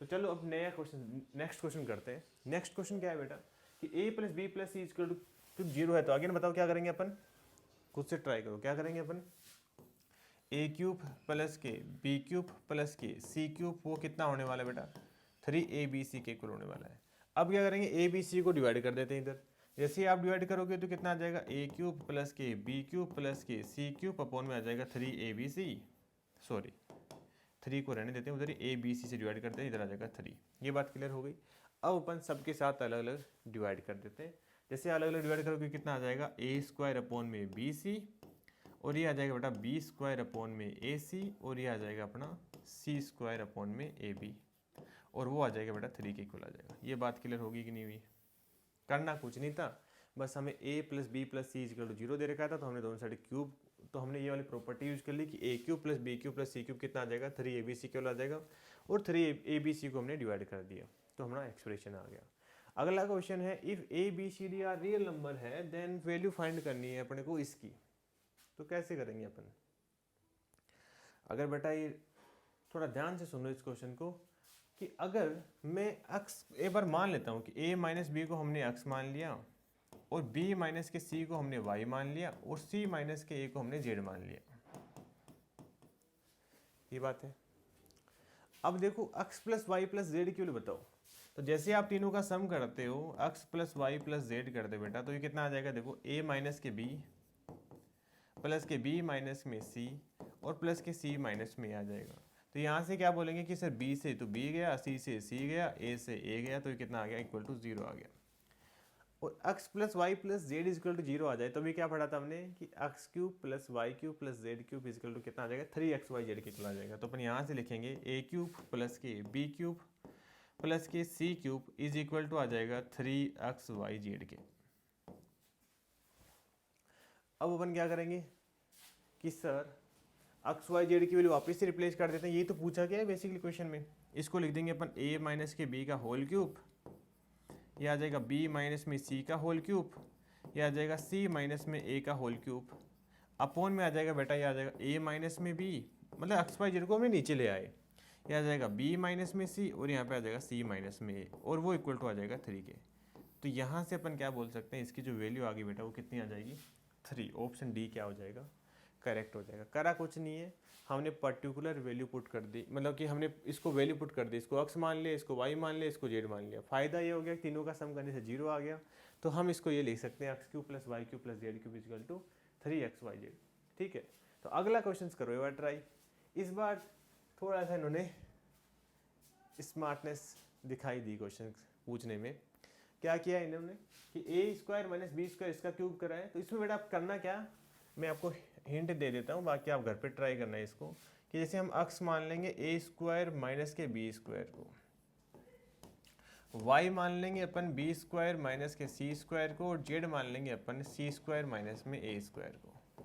तो चलो अब नया क्वेश्चन, नेक्स्ट क्वेश्चन करते हैं। नेक्स्ट क्वेश्चन क्या है बेटा कि a plus B plus C equal to 0 है, तो आगे ना बताओ क्या करेंगे अपन, खुद से ट्राई करो, क्या करेंगे अपन, a क्यूब प्लस के बी क्यूब प्लस के सी क्यूब वो कितना होने वाला है बेटा, 3ABC के इक्वल होने वाला है। अब क्या करेंगे, ABC को डिवाइड कर देते हैं इधर। जैसे ही आप डिवाइड करोगे तो कितना आ जाएगा, a³ प्लस के b³ प्लस के c³ अपॉन में आ जाएगा 3ABC, सॉरी 3 को रहने देते हैं, उधर ABC से डिवाइड करते हैं, इधर आ जाएगा 3। ये बात क्लियर हो गई। अब अपन सबके साथ अलग अलग डिवाइड कर देते हैं। जैसे अलग अलग डिवाइड करोगे कितना आ जाएगा, a² अपॉन में BC, और ये आ जाएगा बेटा b² अपॉन में AC, और ये आ जाएगा अपना c² अपॉन में AB, और वो आ जाएगा बेटा 3 के इक्वल आ जाएगा। ये बात क्लियर होगी कि नहीं हुई? करना कुछ नहीं था, बस हमें a plus B plus C equal to 0 दे रखा था, तो हमने दोनों साइड क्यूब, तो हमने ये वाली प्रॉपर्टी यूज कर ली कि a³ plus b³ plus c³ कितना आ जाएगा, 3ABC केवल आ जाएगा, और 3ABC को हमने डिवाइड कर दिया, तो हमारा एक्सप्रेशन आ गया। अगला क्वेश्चन है, if ABCD are real number है देन वैल्यू फाइंड करनी है अपने को इसकी। तो कैसे करेंगे अपन? अगर बेटा ये थोड़ा ध्यान से सुनो इस क्वेश्चन को, कि अगर मैं अक्स एक बार मान लेता हूँ कि a माइनस बी को हमने अक्स मान लिया, और b माइनस के c को हमने y मान लिया, और c माइनस के a को हमने z मान लिया। ये बात है। अब देखो अक्स प्लस वाई प्लस जेड क्यों बताओ। तो जैसे आप तीनों का सम करते हो, अक्स प्लस वाई प्लस जेड करते बेटा, तो ये कितना आ जाएगा, देखो a माइनस के b प्लस के b माइनस में c और प्लस के c माइनस में आ जाएगा। तो यहाँ से क्या बोलेंगे कि सर b से तो b गया, c से c गया, a से a गया, तो ये कितना आ गया, इक्वल टू 0 आ गया। और x plus Y plus Z equal to 0 आ जाए, तो अभी क्या पढ़ा था हमने कि x³ plus y³ plus z³ equal to कितना आ जाएगा, 3xyz के इक्वल आ जाएगा। तो अपन यहाँ से लिखेंगे a³ प्लस के b³ प्लस के c³ इज इक्वल टू आ जाएगा 3xyz के। अब अपन क्या करेंगे कि सर एक्स वाई जेड की वैल्यू वापस से रिप्लेस कर देते हैं। ये तो पूछा गया है बेसिकली क्वेश्चन में। इसको लिख देंगे अपन a माइनस के b का होल क्यूब, यह आ जाएगा b माइनस में c का होल क्यूब, यह आ जाएगा c माइनस में a का होल क्यूब, अपॉन में आ जाएगा बेटा यह आ जाएगा a माइनस में b, मतलब एक्स वाई जेड को हमने नीचे ले आए, यह आ जाएगा b माइनस में c, और यहाँ पे आ जाएगा c माइनस में a, और वो इक्वल टू आ जाएगा 3 के। तो यहाँ से अपन क्या बोल सकते हैं, इसकी जो वैल्यू आ गई बेटा वो कितनी आ जाएगी, 3। ऑप्शन डी क्या हो जाएगा, करेक्ट हो जाएगा। करा कुछ नहीं है, हमने पर्टिकुलर वैल्यू पुट कर दी, मतलब कि हमने इसको वैल्यू पुट कर दी, इसको x मान लिया, इसको y मान लिया, इसको z मान लिया। फायदा ये हो गया कि तीनों का सम करने से 0 आ गया, तो हम इसको ये लिख सकते हैं x³ plus y³ plus z³ equal to 3xyz। ठीक है, तो अगला क्वेश्चन करो एक बार ट्राई। इस बार थोड़ा सा इन्होंने स्मार्टनेस दिखाई दी क्वेश्चन पूछने में। क्या किया इन्होंने कि a² माइनस b² इसका क्यूब करा है। तो इसमें बेटा आप करना क्या, मैं आपको हिंट दे देता हूँ, बाकी आप घर पे ट्राई करना है इसको। कि जैसे हम x मान लेंगे a² माइनस के b² को, y मान लेंगे अपन b² माइनस के c² को, और z मान लेंगे अपन c² माइनस में a² को।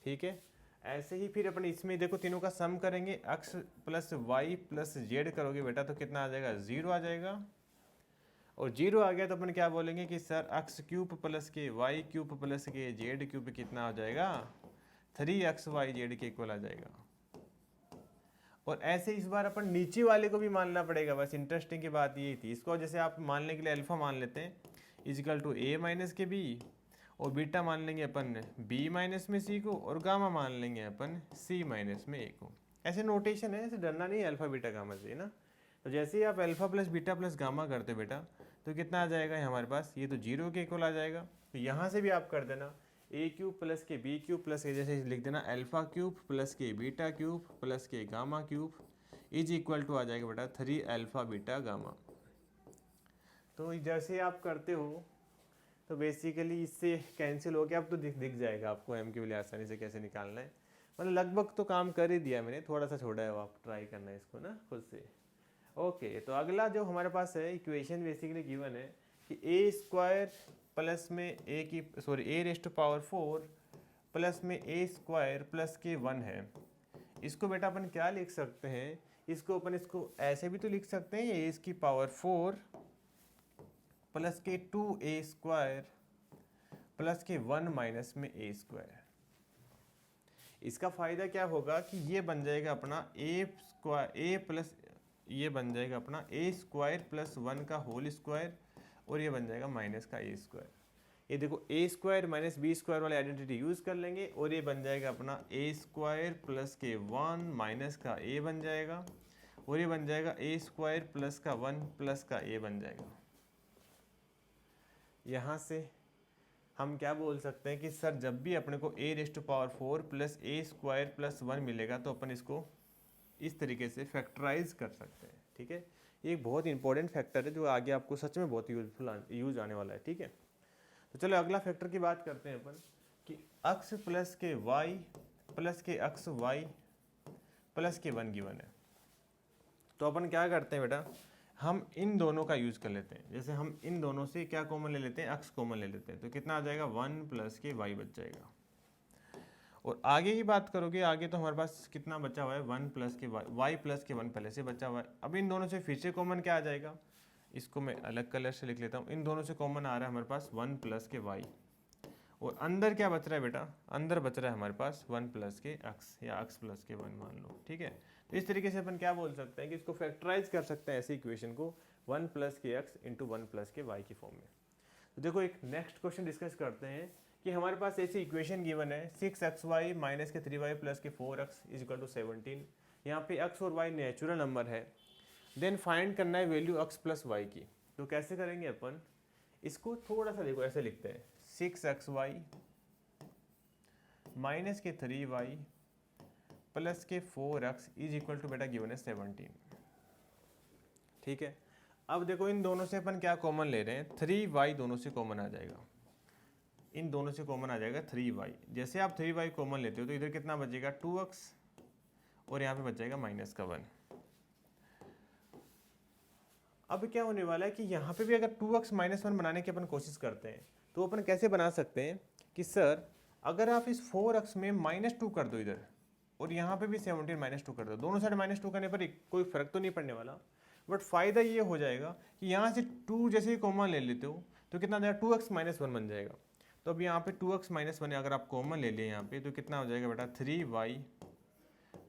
ठीक है, ऐसे ही फिर अपन इसमें देखो तीनों का सम करेंगे, x plus Y plus Z करोगे बेटा तो कितना आ जाएगा, 0 आ जाएगा। और 0 आ गया तो अपन क्या बोलेंगे कि सर x³ प्लस के y³ प्लस के z³ कितना आ जाएगा, 3xyz के इक्वल आ जाएगा। और ऐसे इस बार अपन नीचे वाले को भी मानना पड़ेगा। बस इंटरेस्टिंग की बात ये थी, इसको जैसे आप मानने के लिए अल्फा मान लेते हैं इजिकल टू a माइनस के b, और बीटा मान लेंगे अपन b माइनस में c को, और गामा मान लेंगे अपन c माइनस में a को। ऐसे नोटेशन है, ऐसे डरना नहीं है अल्फा बीटा गामा से ना। तो जैसे ही आप alpha plus beta plus gamma करते बेटा तो कितना आ जाएगा हमारे पास, ये तो 0 के इक्वल आ जाएगा। तो यहाँ से भी आप कर देना a³ प्लस के b³ प्लस के, जैसे लिख देना α³ प्लस के β³ प्लस के γ³ इज इक्वल टू आ जाएगा बेटा 3α बीटा गामा। तो जैसे आप करते हो तो बेसिकली इससे कैंसिल हो गया, अब तो दिख जाएगा आपको m की वैल्यू आसानी से कैसे निकालना है। मतलब लगभग तो काम कर ही दिया मैंने, थोड़ा सा छोड़ा है, आप ट्राई करना है इसको ना खुद से। ओके, तो अगला जो हमारे पास है इक्वेशन बेसिकली गिवन है कि a² प्लस में a raise to power 4 plus में a² प्लस के 1 है। इसको बेटा अपन क्या लिख सकते हैं, इसको अपन इसको ऐसे भी तो लिख सकते हैं, a की पावर 4 प्लस के 2a² प्लस के 1 माइनस में a²। इसका फायदा क्या होगा कि ये बन जाएगा अपना a प्लस, ये बन जाएगा अपना a² प्लस 1 का होल स्क्वायर, और ये बन जाएगा माइनस का a²। ये देखो a² माइनस b² वाले आइडेंटिटी यूज कर लेंगे, और ये बन जाएगा अपना a² प्लस के 1 माइनस का a बन जाएगा, और ये बन जाएगा ए स्क्वायर प्लस का 1 प्लस का ए बन जाएगा। यहाँ से हम क्या बोल सकते हैं कि सर जब भी अपने को a raise to power 4 plus A square plus 1 मिलेगा तो अपन इसको इस तरीके से फैक्टराइज कर सकते हैं। ठीक है, ये एक बहुत इंपॉर्टेंट फैक्टर है जो आगे आपको सच में बहुत यूजफुल यूज आने वाला है। ठीक है, तो चलो अगला फैक्टर की बात करते हैं अपन कि अक्स प्लस के y प्लस के अक्स y प्लस के 1 गिवन है। तो अपन क्या करते हैं बेटा, हम इन दोनों का यूज़ कर लेते हैं। जैसे हम इन दोनों से क्या कॉमन ले लेते हैं, अक्स कॉमन ले लेते हैं, तो कितना आ जाएगा 1 प्लस के y बच जाएगा। और आगे की बात करोगे, आगे तो हमारे पास कितना बचा हुआ है 1 प्लस के y प्लस के 1 पहले से बचा हुआ है। अब इन दोनों से फिर से कॉमन क्या आ जाएगा, इसको मैं अलग कलर से लिख लेता हूँ। इन दोनों से कॉमन आ रहा है हमारे पास 1 प्लस के y, और अंदर क्या बच रहा है बेटा, अंदर बच रहा है हमारे पास 1 प्लस के अक्स या अक्स प्लस के 1 मान लो। ठीक है, तो इस तरीके से अपन क्या बोल सकते हैं कि इसको फैक्टराइज कर सकते हैं ऐसी इक्वेशन को 1 प्लस के एक्स इंटू 1 प्लस के वाई की फॉर्म में। तो देखो एक नेक्स्ट क्वेश्चन डिस्कस करते हैं कि हमारे पास ऐसी इक्वेशन गिवन है 6xy माइनस के 3y प्लस के 4x इज इक्वल टू 17। यहाँ पे x और y नेचुरल नंबर है, देन फाइंड करना है वैल्यू x प्लस y की। तो कैसे करेंगे अपन, इसको थोड़ा सा देखो ऐसे लिखते हैं 6xy माइनस के 3y प्लस के 4x इज इक्वल टू बेटा गिवन है 17। ठीक है, अब देखो इन दोनों से अपन क्या कॉमन ले रहे हैं, 3y दोनों से कॉमन आ जाएगा, इन दोनों से कॉमन आ जाएगा 3y। जैसे आप 3y कॉमन लेते हो तो इधर कितना बचेगा 2x और यहाँ पे बच जाएगा माइनस का 1। अब क्या होने वाला है कि यहाँ पे भी अगर 2x माइनस 1 बनाने की अपन कोशिश करते हैं तो अपन कैसे बना सकते हैं कि सर अगर आप इस 4x में -2 कर दो इधर, और यहाँ पे भी 17 -2 कर दो, दोनों साइड -2 करने पर कोई फर्क तो नहीं पड़ने वाला, बट फायदा ये हो जाएगा कि यहाँ से 2 जैसे ही कॉमन ले लेते हो तो कितना जाएगा 2x माइनस 1 बन जाएगा। तो अब यहाँ पे 2x माइनस 1 अगर आप कॉमन ले लें यहाँ पे तो कितना हो जाएगा बेटा 3y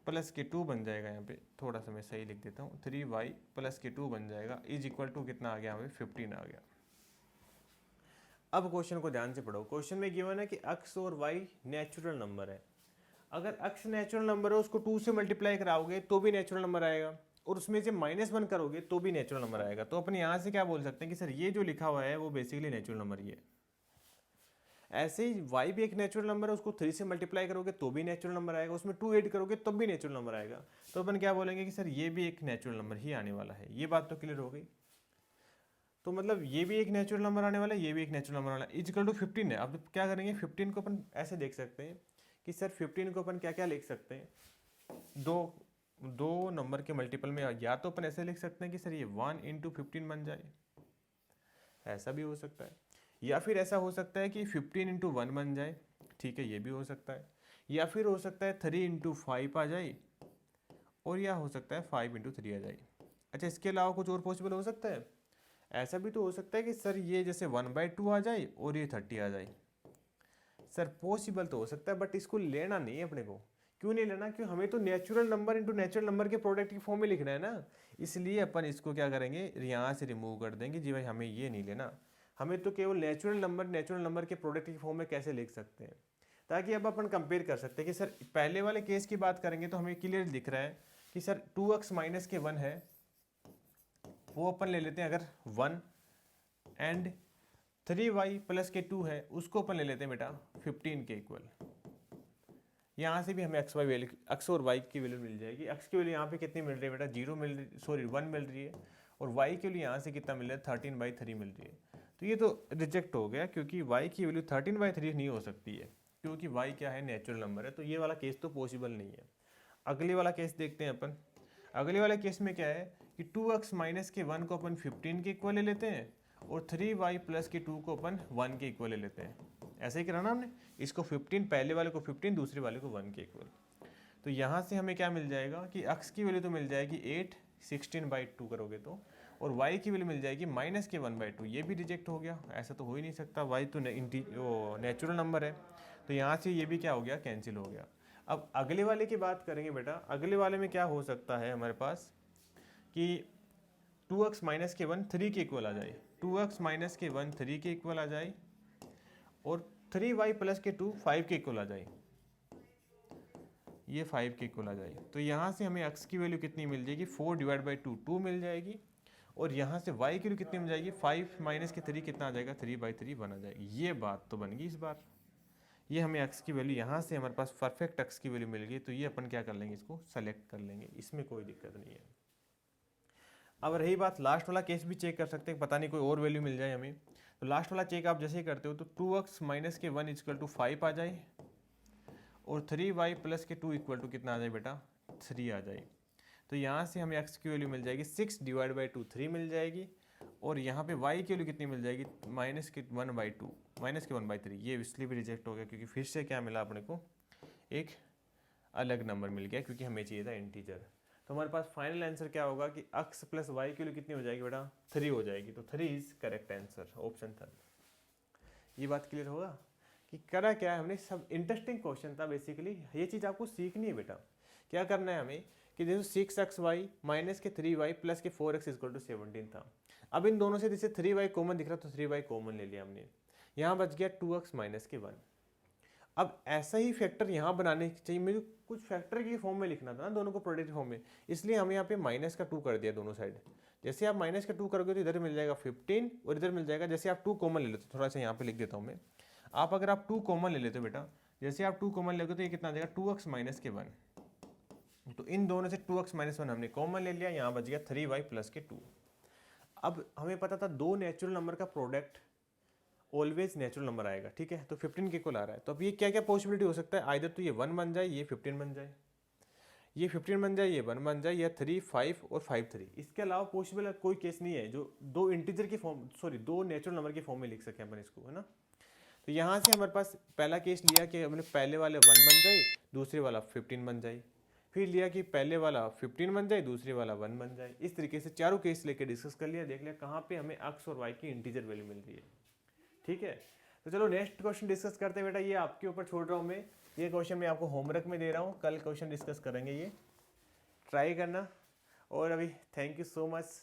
प्लस के 2 बन जाएगा। यहाँ पे थोड़ा सा मैं सही लिख देता हूँ, 3y प्लस के 2 बन जाएगा इज इक्वल टू कितना आ गया हमें 15 आ गया। अब क्वेश्चन को ध्यान से पढ़ो, क्वेश्चन में गिवन है कि x और y नेचुरल नंबर है। अगर x नेचुरल नंबर है उसको 2 से मल्टीप्लाई कराओगे तो भी नेचुरल नंबर आएगा, और उसमें से -1 करोगे तो भी नेचुरल नंबर आएगा। तो अपन यहाँ से क्या बोल सकते हैं कि सर ये जो लिखा हुआ है वो बेसिकली नेचुरल नंबर ही है। ऐसे ही y भी एक नेचुरल नंबर है, उसको 3 से मल्टीप्लाई करोगे तो भी नेचुरल नंबर आएगा, उसमें 2 ऐड करोगे तब भी नेचुरल नंबर आएगा। तो अपन क्या बोलेंगे कि सर ये भी एक नेचुरल नंबर ही आने वाला है। ये बात तो क्लियर हो गई। तो मतलब ये भी एक नेचुरल नंबर आने वाला है, ये भी एक नेचुरल नंबर आने वाला है। इज इक्वल टू 15 है। अब क्या करेंगे, 15 को अपन ऐसे देख सकते हैं कि सर 15 को अपन क्या क्या लिख सकते हैं, दो नंबर के मल्टीपल में, या तो अपन ऐसे लिख सकते हैं कि सर ये 1 इंटू 15 बन जाए, ऐसा भी हो सकता है, या फिर ऐसा हो सकता है कि 15 इंटू 1 बन जाए, ठीक है ये भी हो सकता है, या फिर हो सकता है 3 इंटू 5 आ जाए, और या हो सकता है 5 इंटू 3 आ जाए। अच्छा, इसके अलावा कुछ और पॉसिबल हो सकता है, ऐसा भी तो हो सकता है कि सर ये जैसे 1/2 आ जाए और ये 30 आ जाए। सर पॉसिबल तो हो सकता है, बट इसको लेना नहीं है अपने को। क्यों नहीं लेना, क्यों, हमें तो natural number into natural number के प्रोडक्ट की फॉर्म में लिखना है ना, इसलिए अपन इसको क्या करेंगे यहाँ से रिमूव कर देंगे। जी भाई हमें ये नहीं लेना, हमें तो केवल नेचुरल नंबर के प्रोडक्ट की फॉर्म में कैसे लिख सकते हैं, ताकि अब अपन कंपेयर कर सकते हैं कि सर पहले वाले केस की बात करेंगे तो हमें क्लियर दिख रहा है कि सर 2x माइनस के 1 है, वो अपन ले लेते हैं अगर 1, एंड 3y प्लस के 2 है उसको अपन ले लेते हैं बेटा 15 के इक्वल। यहाँ से भी हमें x और y की वैल्यू मिल जाएगी। x की वैल्यू यहाँ पे कितनी मिल रही है बेटा 1 मिल रही है, और y की वैल्यू यहाँ से कितना मिल रहा है 13/3 मिल रही है। तो ये तो रिजेक्ट हो गया, क्योंकि y की वैल्यू 13/3 नहीं हो सकती है, क्योंकि y क्या है नेचुरल नंबर है। तो ये वाला केस तो पॉसिबल नहीं है। अगले वाला केस देखते हैं अपन। अगले वाले केस में क्या है कि 2x माइनस के 1 को अपन 15 के इक्वल ले लेते हैं, और 3y प्लस के 2 को अपन 1 के इक्वल ले लेते हैं। ऐसे ही करा ना हमने, इसको 15, पहले वाले को 15, दूसरे वाले को 1 के इक्वल। तो यहाँ से हमें क्या मिल जाएगा कि x की वैल्यू तो मिल जाएगी 8 16/2 करोगे तो, और y की वैल्यू मिल जाएगी -1/2। ये भी रिजेक्ट हो गया, ऐसा तो हो ही नहीं सकता, y तो नेचुरल नंबर है। तो यहाँ से ये भी क्या हो गया, कैंसिल हो गया। अब अगले वाले की बात करेंगे बेटा। अगले वाले में क्या हो सकता है हमारे पास कि 2x माइनस के 1 3 के इक्वल आ जाए, 2x माइनस के 1 3 के इक्वल आ जाए, और 3y प्लस के 2 5 के इक्वल आ जाए। ये 5 के इक्वल आ जाएगी। तो यहाँ से हमें x की वैल्यू कितनी मिल जाएगी, 4 डिवाइड बाई 2 2 मिल जाएगी। और यहाँ से y की वैल्यू कितनी मिल जाएगी, 5 माइनस के 3 कितना आ जाएगा, 3/3 बन आ जाएगी। ये बात तो बन गई इस बार। ये हमें x की वैल्यू, यहाँ से हमारे पास परफेक्ट x की वैल्यू मिल गई, तो ये अपन क्या कर लेंगे, इसको सेलेक्ट कर लेंगे, इसमें कोई दिक्कत नहीं है। अब रही बात लास्ट वाला केस भी चेक कर सकते हैं, पता नहीं कोई और वैल्यू मिल जाए हमें। तो लास्ट वाला चेक आप जैसे ही करते हो तो 2x माइनस के 1 इक्वल टू 5 आ जाए और 3y प्लस के 2 इक्वल टू कितना आ जाए बेटा, 3 आ जाए। तो यहाँ से हमें x की वैल्यू मिल जाएगी 6 डिवाइड बाई 2 3 मिल जाएगी। और यहाँ पे y की वैल्यू कितनी मिल जाएगी, माइनस के 1/2 माइनस के 1/3। ये इसलिए भी रिजेक्ट हो गया क्योंकि फिर से क्या मिला अपने को, एक अलग नंबर मिल गया, क्योंकि हमें चाहिए था इंटीजर। तो हमारे पास फाइनल आंसर क्या होगा कि x प्लस वाई की वैल्यू कितनी हो जाएगी बेटा, 3 हो जाएगी। तो 3 इज करेक्ट आंसर, ऑप्शन 3। ये बात क्लियर होगा कि करा क्या है हमने, सब इंटरेस्टिंग क्वेश्चन था बेसिकली। ये चीज़ आपको सीखनी है बेटा। क्या करना है हमें कि जैसे 6xy माइनस के 3y प्लस के 4x इक्वल टू 17 था। अब इन दोनों से जैसे 3y कॉमन दिख रहा तो 3y कॉमन ले लिया हमने, यहाँ बच गया 2x माइनस के 1। अब ऐसा ही फैक्टर यहाँ बनाने चाहिए, मुझे कुछ फैक्टर के फॉर्म में लिखना था ना दोनों को प्रोडक्ट फॉर्म में, इसलिए हमें यहाँ पे माइनस का 2 कर दिया दोनों साइड। जैसे आप माइनस का 2 करोगे तो इधर मिल जाएगा 15 और इधर मिल जाएगा, जैसे आप 2 कॉमन ले लेते हो, थोड़ा सा यहाँ पे लिख देता हूँ मैं। आप अगर आप 2 कॉमन ले लेते हो बेटा, जैसे आप 2 कॉमन लोगे तो ये कितना आ जाएगा, 2x माइनस के 1। तो इन दोनों से 2x माइनस 1 हमने कॉमन ले लिया, यहाँ बच गया 3y प्लस के 2। अब हमें पता था दो नेचुरल नंबर का प्रोडक्ट ऑलवेज नेचुरल नंबर आएगा, ठीक है। तो 15 के इक्वल आ रहा है, तो अब ये क्या क्या पॉसिबिलिटी हो सकता है, आइदर तो ये 1 बन जाए, ये 15 बन जाए, ये 15 बन जाए, ये 1 बन जाए, या 3 5 और 5 3। इसके अलावा पॉसिबल कोई केस नहीं है जो दो इंटीजर की फॉर्म, सॉरी दो नेचुरल नंबर की फॉर्म में लिख सके अपन इसको, है ना। तो यहाँ से हमारे पास पहला केस लिया कि हमने पहले वाले 1 बन जाए, दूसरे वाला 15 बन जाए। फिर लिया कि पहले वाला 15 बन जाए, दूसरे वाला 1 बन जाए। इस तरीके से चारों केस लेके डिस्कस कर लिया, देख लिया कहाँ पे हमें x और y की इंटीजर वैल्यू मिल रही है, ठीक है। तो चलो नेक्स्ट क्वेश्चन डिस्कस करते हैं बेटा। ये आपके ऊपर छोड़ रहा हूँ मैं, ये क्वेश्चन मैं आपको होमवर्क में दे रहा हूँ, कल क्वेश्चन डिस्कस करेंगे, ये ट्राई करना। और अभी थैंक यू सो मच।